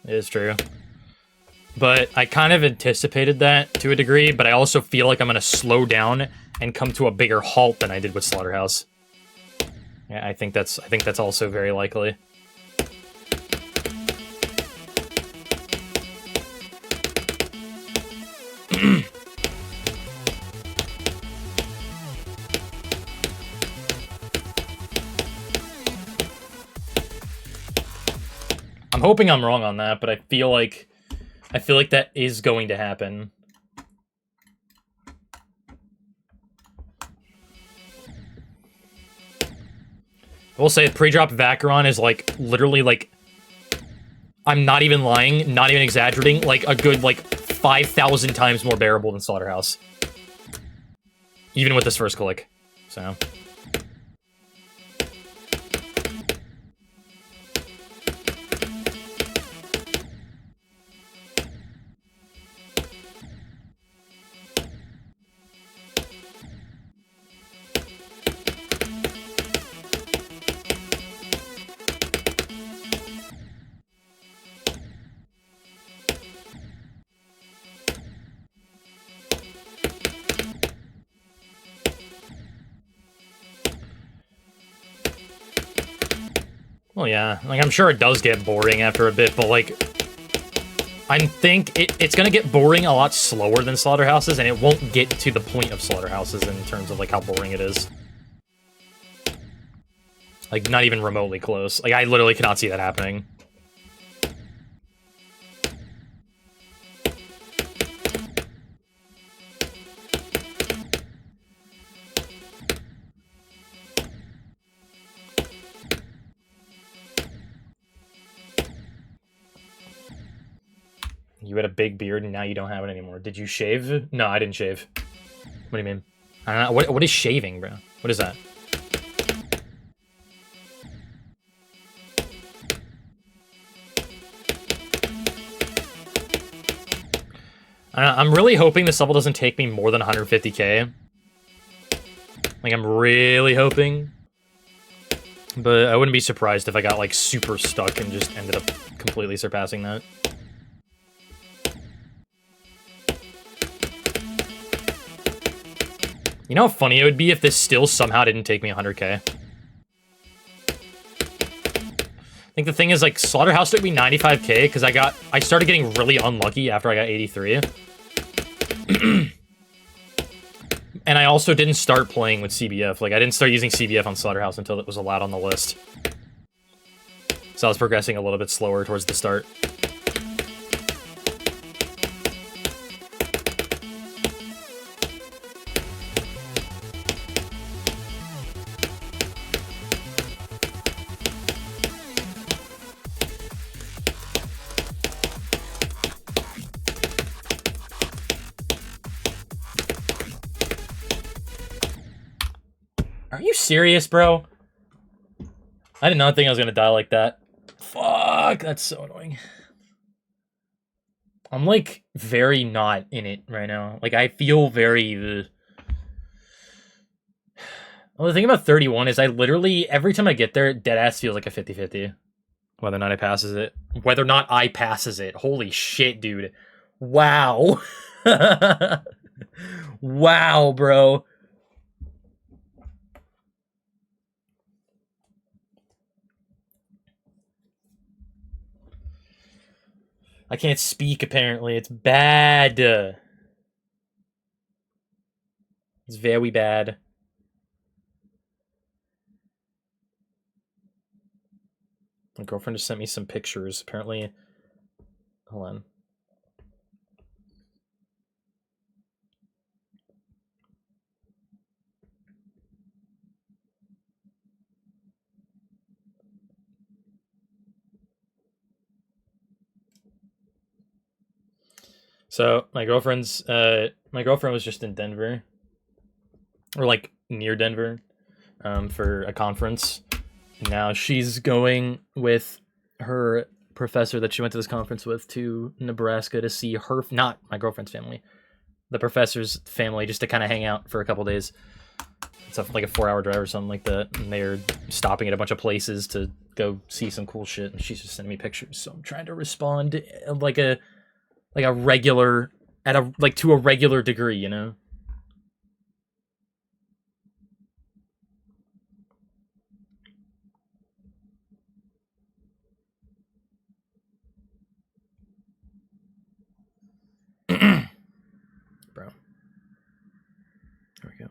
It is true. But I kind of anticipated that to a degree, but I also feel like I'm going to slow down and come to a bigger halt than I did with Slaughterhouse. Yeah, I think that's also very likely. I'm hoping I'm wrong on that, but I feel like that is going to happen. I will say pre-drop of Acheron is like literally like, I'm not even lying, not even exaggerating, like a good like 5,000 times more bearable than Slaughterhouse. Even with this first click. So well, yeah, like, I'm sure it does get boring after a bit, but, like, I think it's gonna get boring a lot slower than Slaughterhouse's, and it won't get to the point of Slaughterhouse's in terms of, like, how boring it is. Like, not even remotely close. Like, I literally cannot see that happening. You had a big beard and now you don't have it anymore. Did you shave? No, I didn't shave. What do you mean? I don't know. What is shaving, bro? What is that? I'm really hoping this level doesn't take me more than 150k. Like, I'm really hoping. But I wouldn't be surprised if I got, like, super stuck and just ended up completely surpassing that. You know how funny it would be if this still somehow didn't take me 100k? I think the thing is, like, Slaughterhouse took me 95k because I started getting really unlucky after I got 83. And I also didn't start playing with CBF. Like, I didn't start using CBF on Slaughterhouse until it was allowed on the list. So I was progressing a little bit slower towards the start. Are you serious, bro? I did not think I was gonna die like that. Fuck, that's so annoying. I'm, like, very not in it right now. Like, I feel very... Well, the thing about 31 is I literally, every time I get there, deadass feels like a 50-50. Whether or not I passes it. Whether or not I passes it. Holy shit, dude. Wow. Wow, bro. I can't speak, apparently. It's bad. It's very bad. My girlfriend just sent me some pictures. Apparently... Hold on. So, my girlfriend was just in Denver. Or, like, near Denver. For a conference. And now she's going with her professor that she went to this conference with to Nebraska to see her, not my girlfriend's family, the professor's family, just to kind of hang out for a couple days. It's like a 4-hour drive or something like that. And they're stopping at a bunch of places to go see some cool shit. And she's just sending me pictures. So I'm trying to respond like a regular, to a regular degree, you know? Bro. There we go.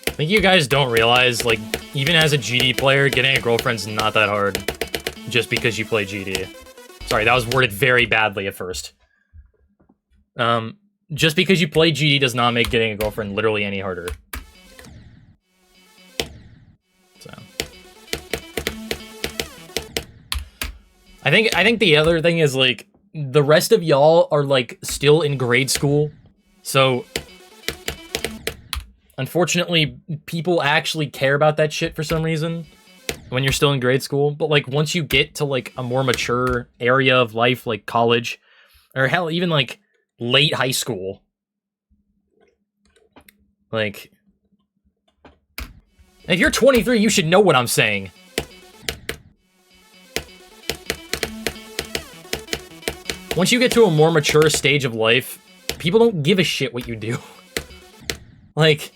I think you guys don't realize, like, even as a GD player, getting a girlfriend's not that hard just because you play GD. Sorry, that was worded very badly at first. Just because you play GD does not make getting a girlfriend literally any harder. So. I think the other thing is, like, the rest of y'all are, like, still in grade school, so... Unfortunately, people actually care about that shit for some reason when you're still in grade school. But, like, once you get to, like, a more mature area of life, like college, or hell, even, like, late high school, like, if you're 23, you should know what I'm saying. Once you get to a more mature stage of life, people don't give a shit what you do. Like...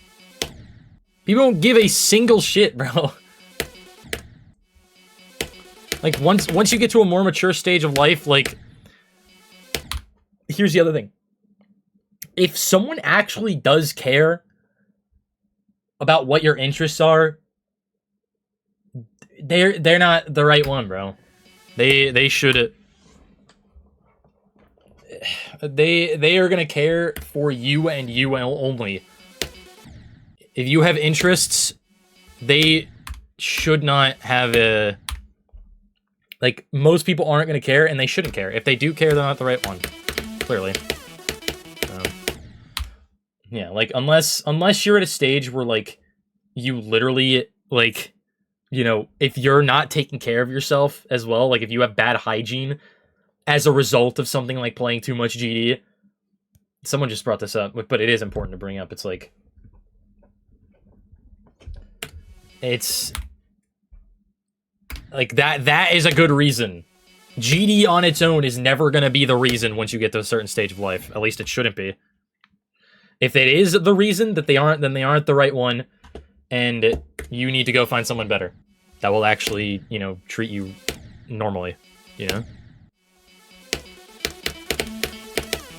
People don't give a single shit, bro. Like, once you get to a more mature stage of life, like... Here's the other thing. If someone actually does care about what your interests are, they're not the right one, bro. They should. They are gonna care for you and you only. If you have interests, they should not have a... Like, most people aren't gonna care, and they shouldn't care. If they do care, they're not the right one. Clearly. Yeah, like, unless you're at a stage where, like, you literally, like, you know, if you're not taking care of yourself as well, like, if you have bad hygiene as a result of something like playing too much GD, someone just brought this up, but it is important to bring up. It's like, it's like that is a good reason. GD on its own is never going to be the reason once you get to a certain stage of life. At least it shouldn't be. If it is the reason that they aren't, then they aren't the right one, and you need to go find someone better that will actually, you know, treat you normally, you know?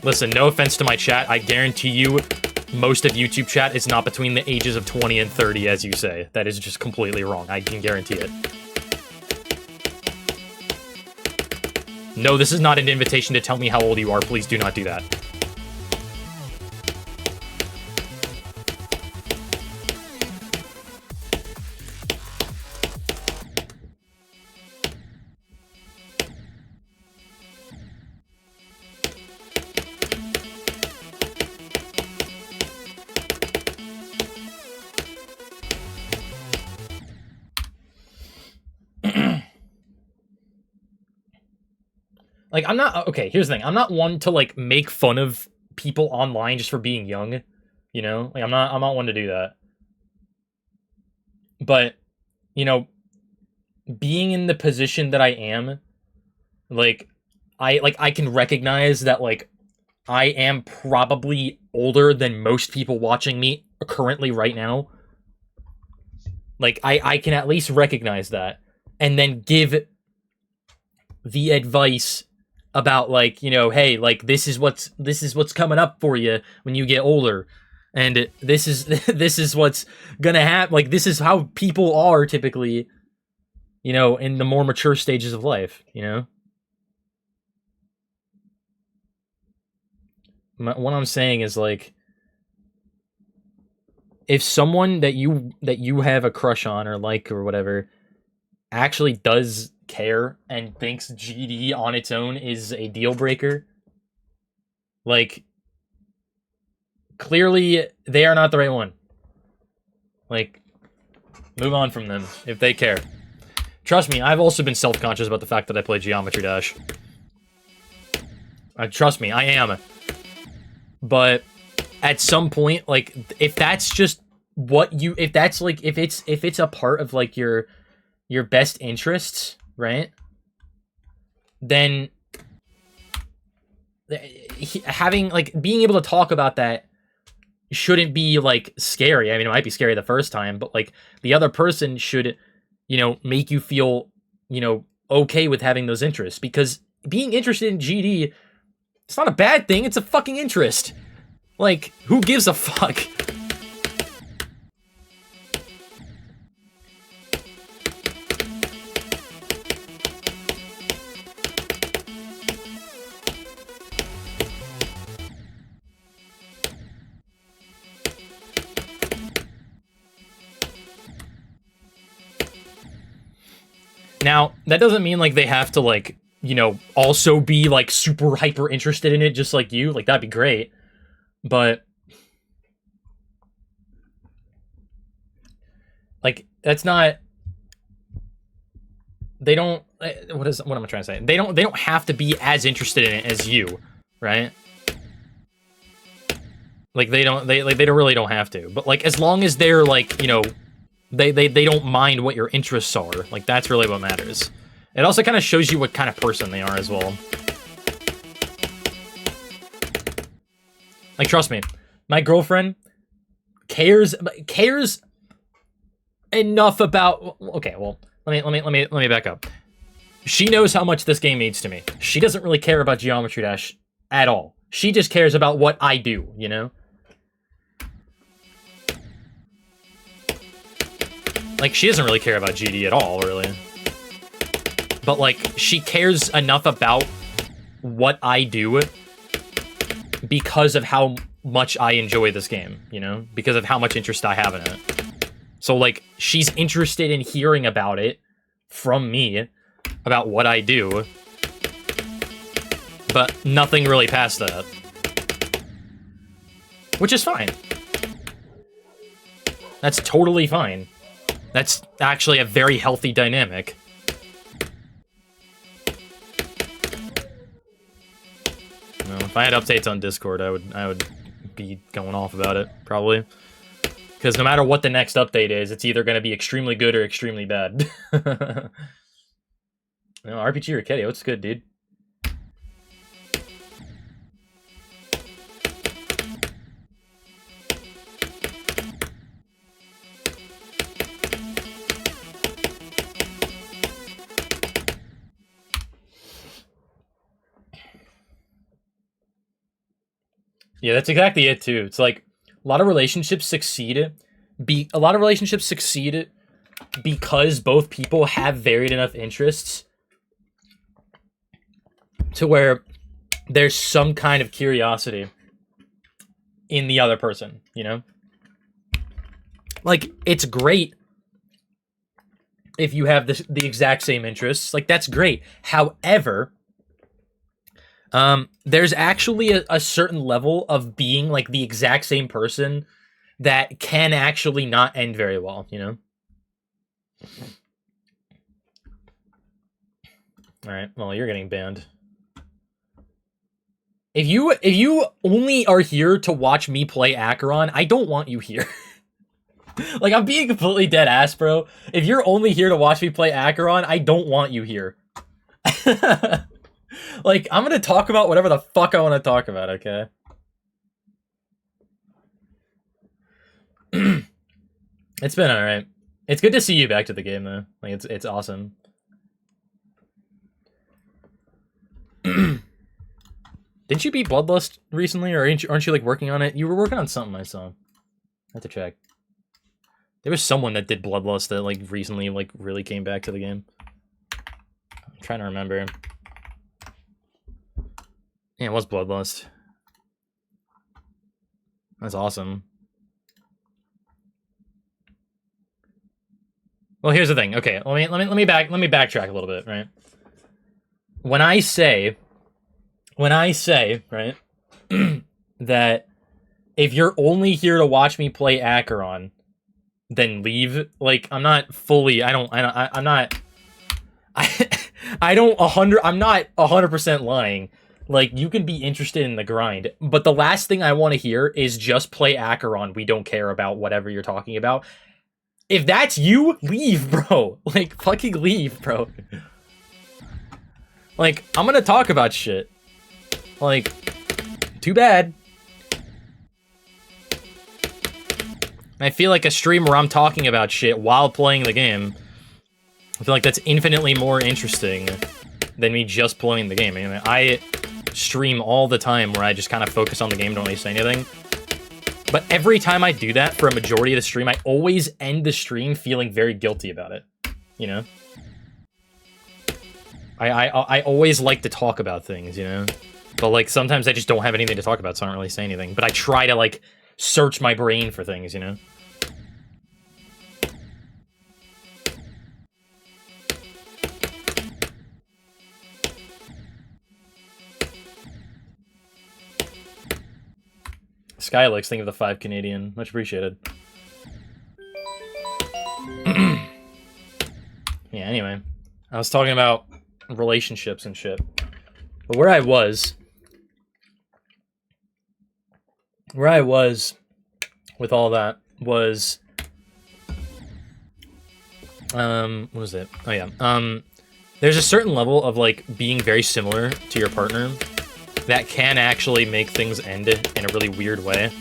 Listen, no offense to my chat, I guarantee you most of YouTube chat is not between the ages of 20 and 30, as you say. That is just completely wrong. I can guarantee it. No, this is not an invitation to tell me how old you are. Please do not do that. Like, I'm not... Okay, here's the thing. I'm not one to, like, make fun of people online just for being young. You know? Like, I'm not one to do that. But, you know, being in the position that I am, like, I can recognize that, like, I am probably older than most people watching me currently right now. Like, I can at least recognize that. And then give the advice about, like, you know, hey, like, this is what's coming up for you when you get older, and this is what's gonna happen. Like, this is how people are typically, you know, in the more mature stages of life. You know, what I'm saying is, like, if someone that you have a crush on or like or whatever actually does care and thinks GD on its own is a deal breaker, like, clearly they are not the right one. Like, move on from them if they care. Trust me, I've also been self-conscious about the fact that I play Geometry Dash. Trust me, I am. But at some point, like, if that's just what you, if that's like, if it's a part of, like, your best interests, right? Then having, like, being able to talk about that shouldn't be, like, scary. I mean, it might be scary the first time, but, like, the other person should, you know, make you feel, you know, okay with having those interests, because being interested in GD, it's not a bad thing. It's a fucking interest. Like, who gives a fuck? Now, that doesn't mean, like, they have to, like, you know, also be, like, super hyper interested in it just like you. Like, that'd be great. But, like, that's not... They don't... What am I trying to say? They don't have to be as interested in it as you, right? Like, they really don't have to. But, like, as long as they're, like, you know... They don't mind what your interests are. Like, that's really what matters. It also kind of shows you what kind of person they are as well. Like, trust me, my girlfriend cares enough about... Okay, well, let me back up. She knows how much this game means to me. She doesn't really care about Geometry Dash at all. She just cares about what I do, you know? Like, she doesn't really care about GD at all, really. But, like, she cares enough about what I do because of how much I enjoy this game, you know? Because of how much interest I have in it. So, like, she's interested in hearing about it from me, about what I do, but nothing really past that. Which is fine. That's totally fine. That's actually a very healthy dynamic. Well, if I had updates on Discord, I would be going off about it, probably. Because no matter what the next update is, it's either going to be extremely good or extremely bad. No, RPG or Ketty, what's good, dude? Yeah, that's exactly it too. It's like a lot of relationships succeed. A lot of relationships succeed because both people have varied enough interests to where there's some kind of curiosity in the other person, you know? Like, it's great if you have the exact same interests. Like, that's great. However, there's actually a certain level of being, like, the exact same person that can actually not end very well, you know? Alright, well, you're getting banned. If you only are here to watch me play Acheron, I don't want you here. Like, I'm being completely dead ass, bro. If you're only here to watch me play Acheron, I don't want you here. Like, I'm gonna talk about whatever the fuck I want to talk about, okay? It's been alright. It's good to see you back to the game, though. Like, it's awesome. Didn't you beat Bloodlust recently, or aren't you, like, working on it? You were working on something, I saw. I have to check. There was someone that did Bloodlust that, like, recently, like, really came back to the game. I'm trying to remember. Yeah, it was Bloodlust. That's awesome. Well, here's the thing. Okay, let me backtrack a little bit, right? When I say, right, that if you're only here to watch me play Acheron, then leave. Like, I'm not 100% lying. Like, you can be interested in the grind, but the last thing I want to hear is just play Acheron. We don't care about whatever you're talking about. If that's you, leave, bro. Like, fucking leave, bro. Like, I'm gonna talk about shit. Like, too bad. I feel like a stream where I'm talking about shit while playing the game, I feel like that's infinitely more interesting than me just playing the game. I mean, I stream all the time where I just kind of focus on the game, don't really say anything. But every time I do that for a majority of the stream, I always end the stream feeling very guilty about it. You know? I always like to talk about things, you know? But, like, sometimes I just don't have anything to talk about, so I don't really say anything. But I try to, like, search my brain for things, you know? Skylix, think of the 5 Canadian. Much appreciated. Yeah, anyway. I was talking about relationships and shit. But where I was with all that was... what was it? Oh, yeah. There's a certain level of, like, being very similar to your partner that can actually make things end in a really weird way.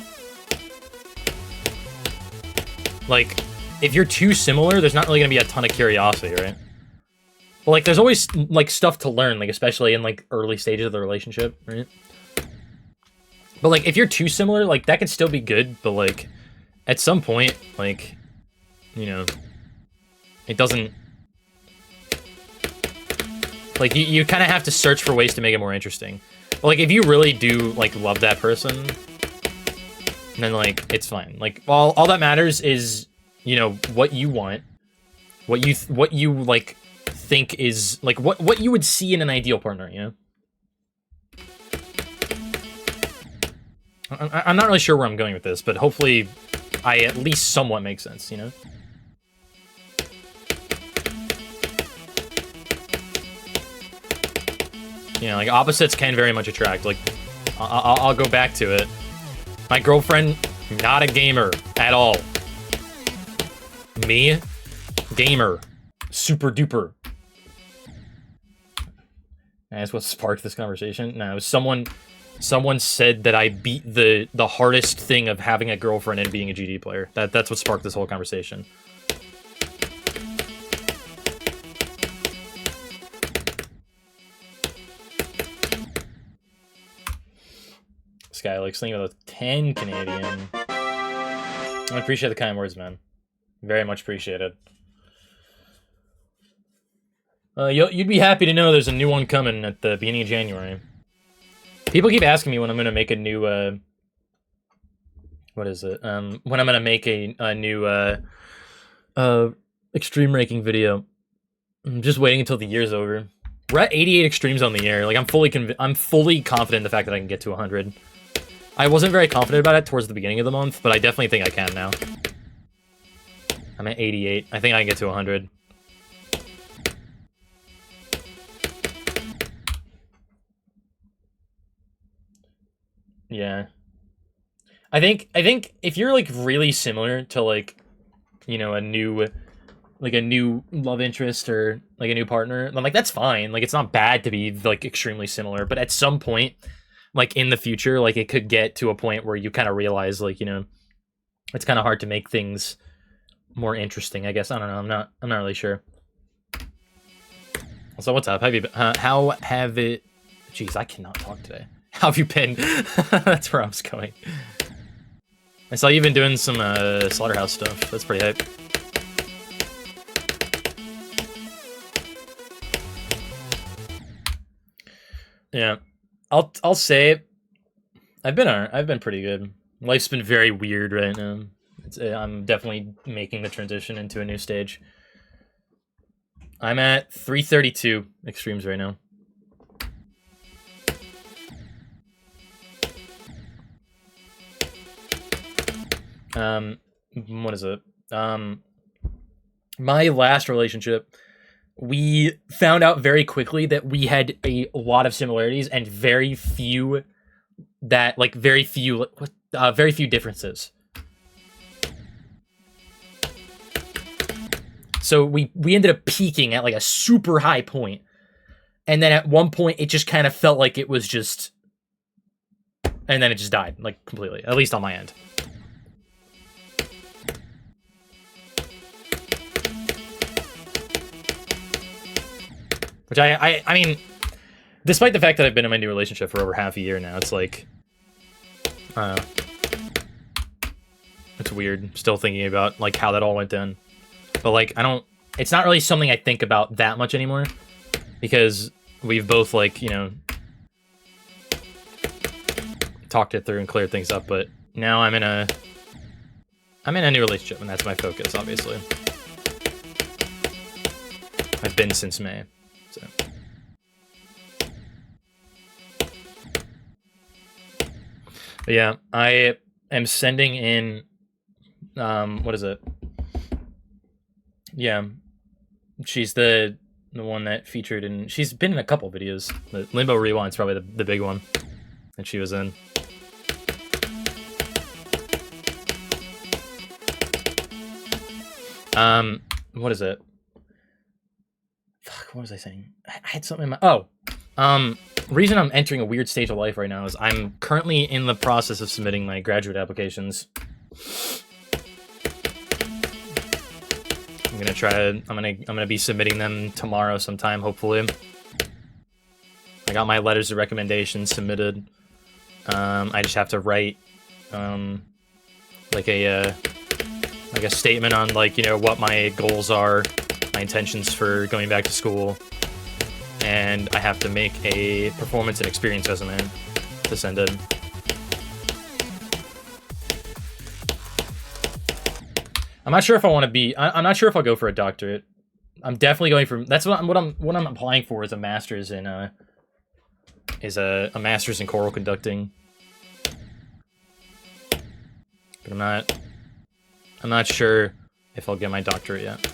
Like, if you're too similar, there's not really gonna be a ton of curiosity, right? But, like, there's always, like, stuff to learn, like, especially in, like, early stages of the relationship, right? But, like, if you're too similar, like, that could still be good, but, like, at some point, like, you know, it doesn't... Like, you kind of have to search for ways to make it more interesting. But, like, if you really do, like, love that person, then, like, it's fine. Like, all that matters is, you know, what you want, what you like, think is, like, what you would see in an ideal partner, you know? I'm not really sure where I'm going with this, but hopefully I at least somewhat make sense, you know? You know, like, opposites can very much attract. Like, I'll go back to it. My girlfriend, not a gamer at all. Me, gamer. Super duper. And that's what sparked this conversation. No, it was someone said that I beat the hardest thing of having a girlfriend and being a GD player. That's what sparked this whole conversation. Skylix, thinking about 10 Canadian. I appreciate the kind words, man. Very much appreciated. You'd be happy to know there's a new one coming at the beginning of January. People keep asking me when I'm gonna make a new what is it? When I'm gonna make a new extreme ranking video. I'm just waiting until the year's over. We're at 88 extremes on the year. Like, I'm fully confident in the fact that I can get to 100. I wasn't very confident about it towards the beginning of the month, but I definitely think I can now. I'm at 88. I think I can get to 100. Yeah. I think if you're, like, really similar to, like, you know, a new love interest or, like, a new partner, then, like, that's fine. Like, it's not bad to be, like, extremely similar, but at some point, like, in the future, like, it could get to a point where you kind of realize, like, you know, it's kind of hard to make things more interesting, I guess. I don't know. I'm not really sure. So what's up? How have it... Jeez, I cannot talk today. How have you been? That's where I was going. I saw you've been doing some Slaughterhouse stuff. That's pretty hype. Yeah. I'll say I've been pretty good. Life's been very weird right now. I'm definitely making the transition into a new stage. I'm at 332 extremes right now. What is it? My last relationship, we found out very quickly that we had a lot of similarities and very few differences. So we ended up peaking at, like, a super high point. And then at one point it just kind of felt like it was just, and then it just died, like, completely, at least on my end. Which I mean, despite the fact that I've been in my new relationship for over half a year now, it's like, I don't know. It's weird, still thinking about, like, how that all went down. But, like, it's not really something I think about that much anymore. Because we've both, like, you know, talked it through and cleared things up. But now I'm in a new relationship, and that's my focus, obviously. I've been since May. So. But yeah, I am sending in, what is it? Yeah, she's the one that featured in, she's been in a couple videos. The Limbo Rewind's probably the big one that she was in. What is it? Fuck, what was I saying? I had something in my... reason I'm entering a weird stage of life right now is I'm currently in the process of submitting my graduate applications. I'm gonna be submitting them tomorrow sometime, hopefully. I got my letters of recommendation submitted. I just have to write, like a statement on, like, you know, what my goals are my intentions for going back to school, and I have to make a performance and experience resume to send in. I'm not sure if I want to be. I'm not sure if I'll go for a doctorate. I'm definitely going for. That's what I'm applying for is a master's in a master's in choral conducting. But I'm not sure if I'll get my doctorate yet.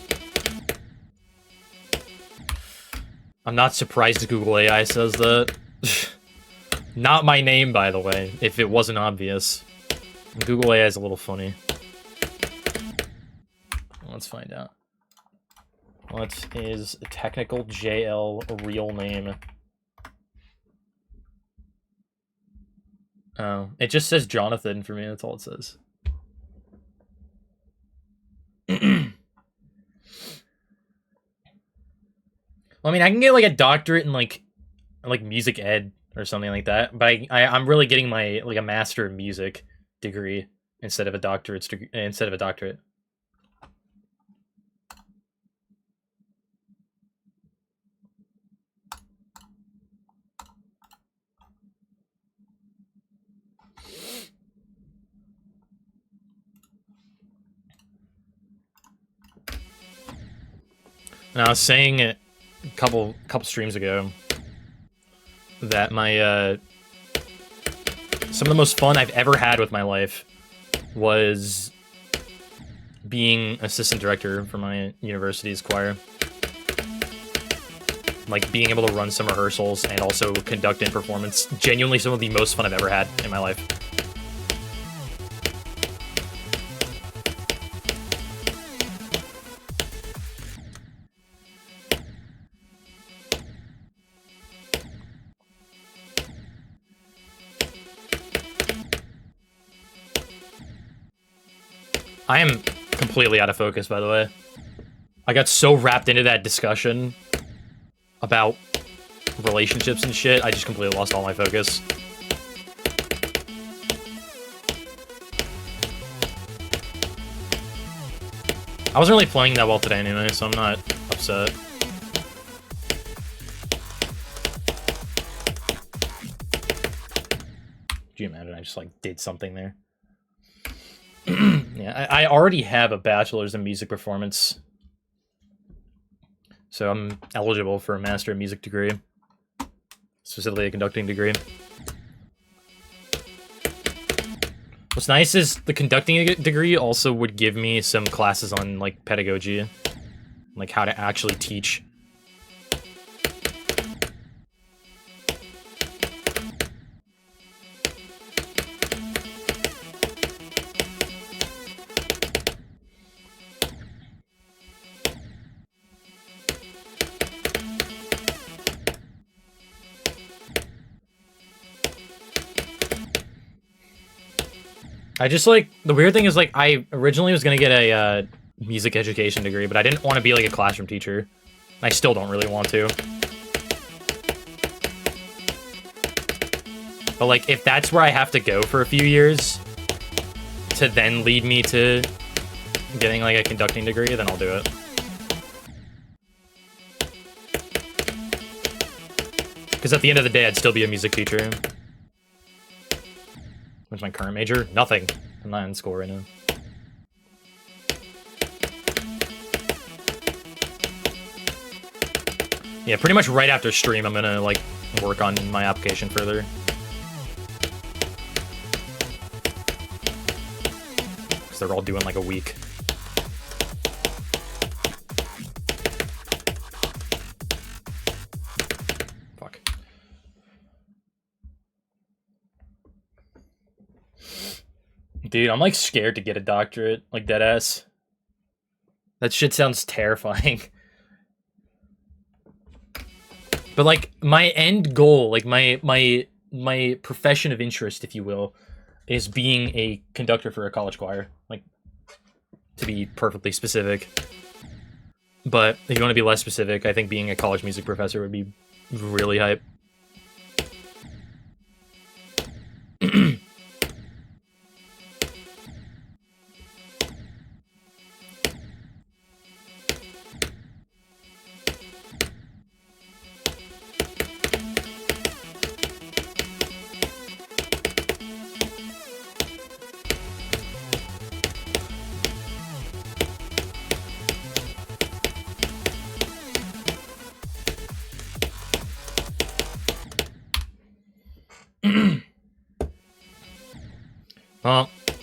I'm not surprised Google AI says that. Not my name, by the way, if it wasn't obvious. Google AI is a little funny. Let's find out. What is a technical JL real name? Oh, it just says Jonathan for me, that's all it says. Well, I mean, I can get like a doctorate in like music ed or something like that, but I'm really getting my like a master of music degree instead of a doctorate. And I was saying it a couple streams ago that my some of the most fun I've ever had with my life was being assistant director for my university's choir. Like being able to run some rehearsals and also conduct in performance. Genuinely some of the most fun I've ever had in my life. I am completely out of focus, by the way. I got so wrapped into that discussion about relationships and shit, I just completely lost all my focus. I wasn't really playing that well today anyway, so I'm not upset. Do you imagine I just, like, did something there? Yeah, I already have a bachelor's in music performance. So I'm eligible for a master of music degree. Specifically a conducting degree. What's nice is the conducting degree also would give me some classes on, like, pedagogy. Like, how to actually teach. I just, like, the weird thing is, like, I originally was gonna get a music education degree, but I didn't want to be, like, a classroom teacher. I still don't really want to. But, like, if that's where I have to go for a few years to then lead me to getting, like, a conducting degree, then I'll do it. Because at the end of the day, I'd still be a music teacher. What's my current major? Nothing. I'm not in school right now. Yeah, pretty much right after stream, I'm gonna, like, work on my application further. Because they're all doing, like, a week. Fuck. Dude, I'm, like, scared to get a doctorate. Like, deadass. That shit sounds terrifying. But, like, my end goal, like, my profession of interest, if you will, is being a conductor for a college choir. Like, to be perfectly specific. But if you want to be less specific, I think being a college music professor would be really hype.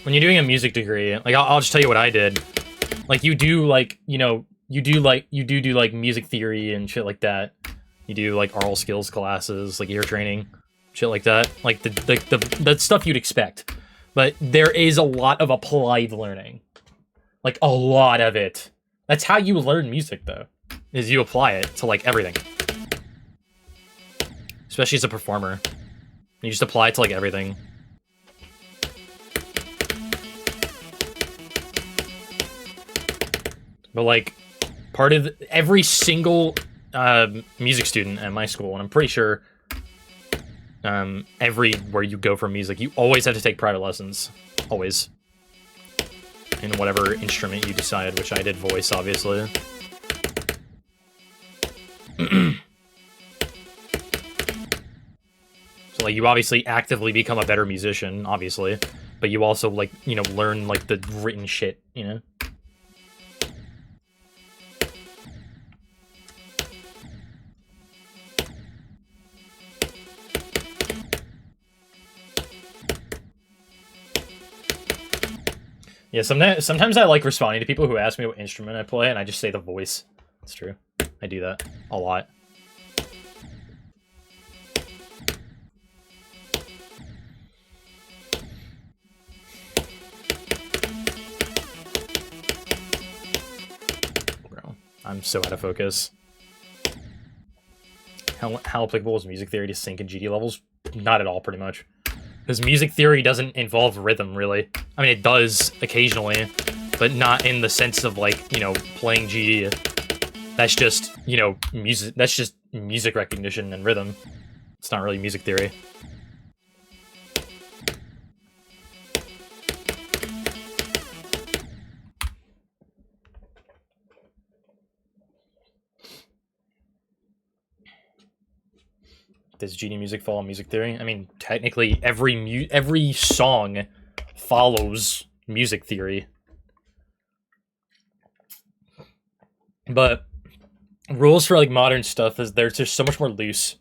when you're doing a music degree, like I'll just tell you what I did. Like you do like, you know, you do like music theory and shit like that. You do like oral skills classes, like ear training, shit like that. Like the stuff you'd expect. But there is a lot of applied learning. Like a lot of it. That's how you learn music though. Is you apply it to like everything. Especially as a performer. You just apply it to like everything. But like part of every single music student at my school, and I'm pretty sure everywhere you go for music, you always have to take private lessons. Always. In whatever instrument you decide, which I did voice, obviously. So, like, you obviously actively become a better musician, obviously. But you also, like, you know, learn, like, the written shit, you know? Yeah, sometimes I like responding to people who ask me what instrument I play, and I just say the voice. It's true. I do that a lot. Bro, I'm so out of focus. How applicable is music theory to sync and GD levels? Not at all, pretty much. Because music theory doesn't involve rhythm, really. I mean, it does occasionally, but not in the sense of, like, you know, playing GD. That's just, you know, music. That's just music recognition and rhythm. It's not really music theory. Does GD music follow music theory? I mean, technically, every song follows music theory. But rules for, like, modern stuff is they're just so much more loose.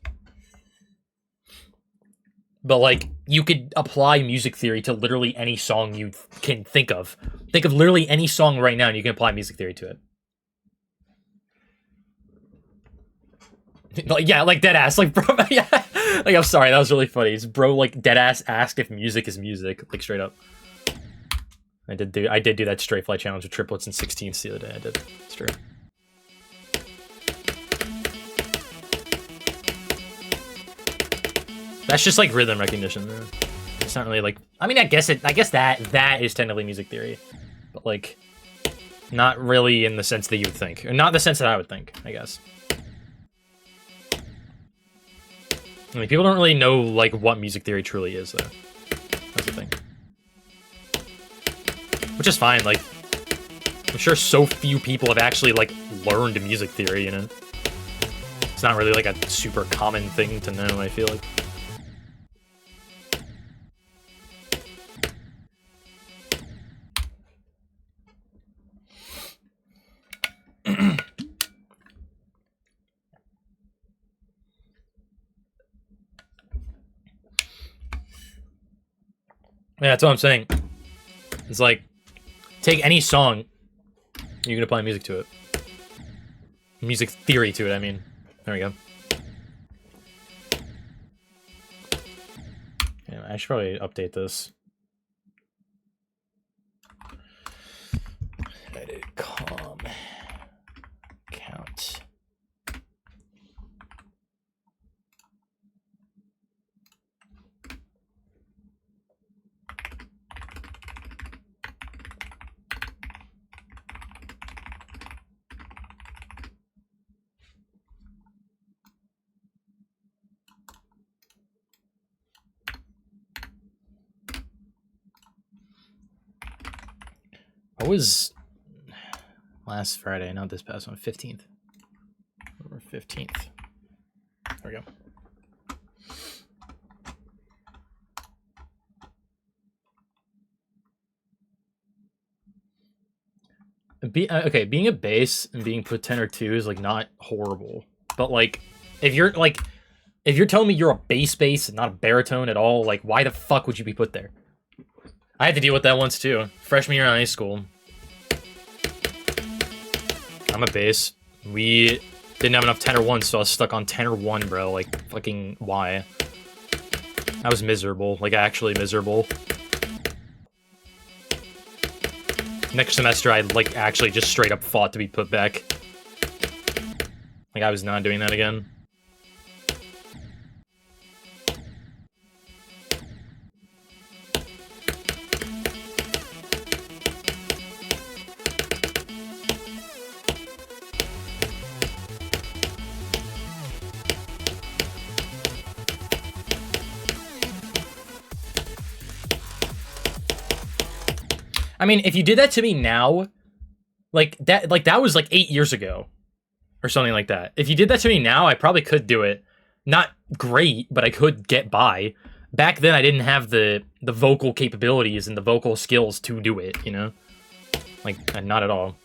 But, like, you could apply music theory to literally any song you can think of. Think of literally any song right now and you can apply music theory to it. Like, yeah, like deadass, like, bro, yeah, like, I'm sorry, that was really funny. It's bro, like, deadass asked if music is music, like, straight up. I did do that straight fly challenge with triplets and 16ths the other day. I did. It's true. That's just like rhythm recognition. It's not really like. I mean, I guess that is technically music theory, but like, not really in the sense that you would think, or not the sense that I would think. I guess. I mean, people don't really know, like, what music theory truly is, though. That's the thing. Which is fine, like, I'm sure so few people have actually, like, learned music theory, you know? It's not really, like, a super common thing to know, I feel like. Yeah, that's what I'm saying. It's like, take any song, you can apply music to it. Music theory to it, I mean. There we go. Yeah, I should probably update this. Edit com count. What was last Friday? Not this past one. 15th. November 15th. There we go. Okay, being a bass and being put 10 or 2 is like not horrible. But like, if you're telling me you're a bass and not a baritone at all, like, why the fuck would you be put there? I had to deal with that once too. Freshman year in high school. I'm a base. We didn't have enough 10 or 1, so I was stuck on 10 or 1, bro. Like, fucking why? I was miserable. Like, actually miserable. Next semester, I, like, actually just straight up fought to be put back. Like, I was not doing that again. I mean, if you did that to me now, that was like 8 years ago. Or something like that. If you did that to me now, I probably could do it. Not great, but I could get by. Back then, I didn't have the vocal capabilities and the vocal skills to do it, you know? Like, not at all.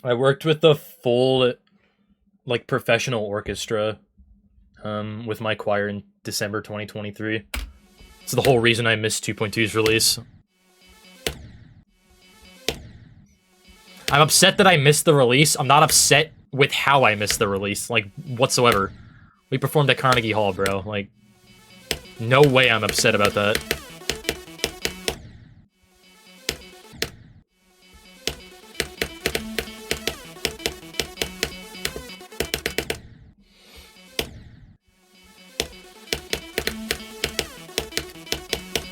I worked with the full, like, professional orchestra with my choir in December 2023. It's the whole reason I missed 2.2's release. I'm upset that I missed the release. I'm not upset with how I missed the release, like, whatsoever. We performed at Carnegie Hall, bro. Like, no way I'm upset about that.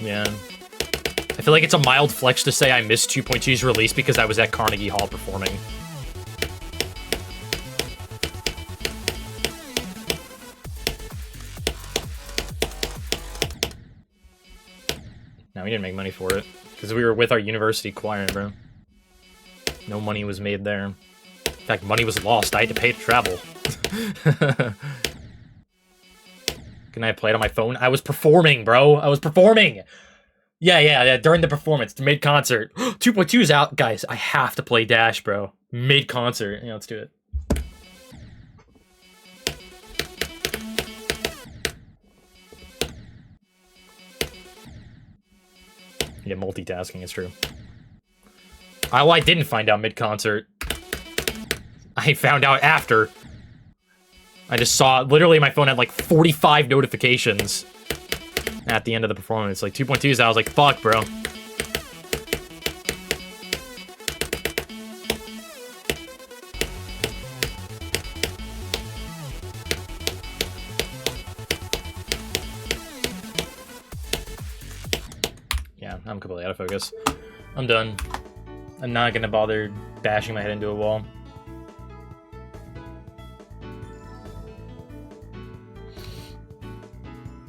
Yeah. I feel like it's a mild flex to say I missed 2.2's release because I was at Carnegie Hall performing. No, we didn't make money for it. Because we were with our university choir, bro. No money was made there. In fact, money was lost. I had to pay to travel. Can I play it on my phone? I was performing, bro. I was performing. Yeah. During the performance, mid-concert. 2.2's out. Guys, I have to play Dash, bro. Mid-concert. Yeah, let's do it. Yeah, multitasking is true. Well, I didn't find out mid-concert. I found out after. I just saw, literally my phone had like 45 notifications at the end of the performance. Like 2.2's, I was like, fuck, bro. Yeah, I'm completely out of focus. I'm done. I'm not gonna bother bashing my head into a wall.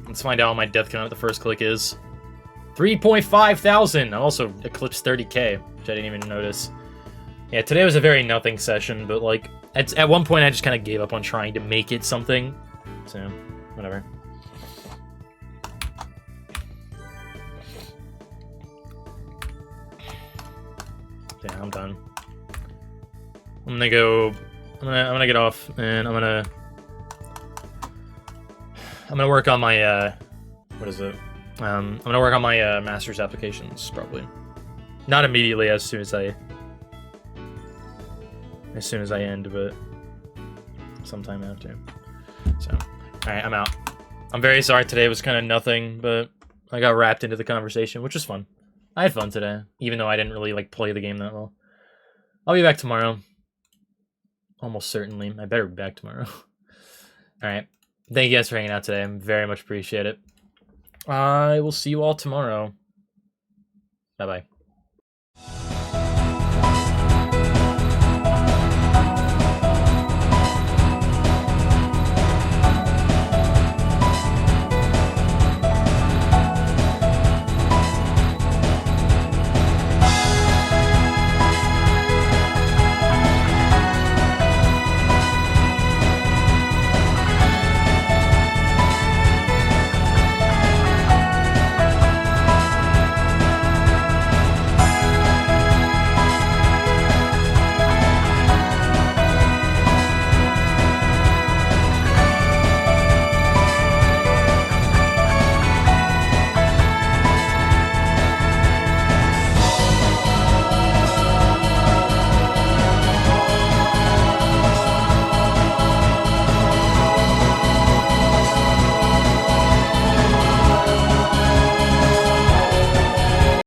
Let's find out what my death count at the first click is. 3.5 thousand! I also eclipsed 30k, which I didn't even notice. Yeah, today was a very nothing session, but like, at one point I just kind of gave up on trying to make it something. So, whatever. Yeah, I'm done. I'm gonna get off, and I'm gonna work on my, what is it? I'm gonna work on my, master's applications, probably. Not immediately, as soon as I end, but sometime after. So, alright, I'm out. I'm very sorry today was kind of nothing, but I got wrapped into the conversation, which was fun. I had fun today, even though I didn't really, like, play the game that well. I'll be back tomorrow. Almost certainly. I better be back tomorrow. Alright. Thank you guys for hanging out today. I very much appreciate it. I will see you all tomorrow. Bye-bye.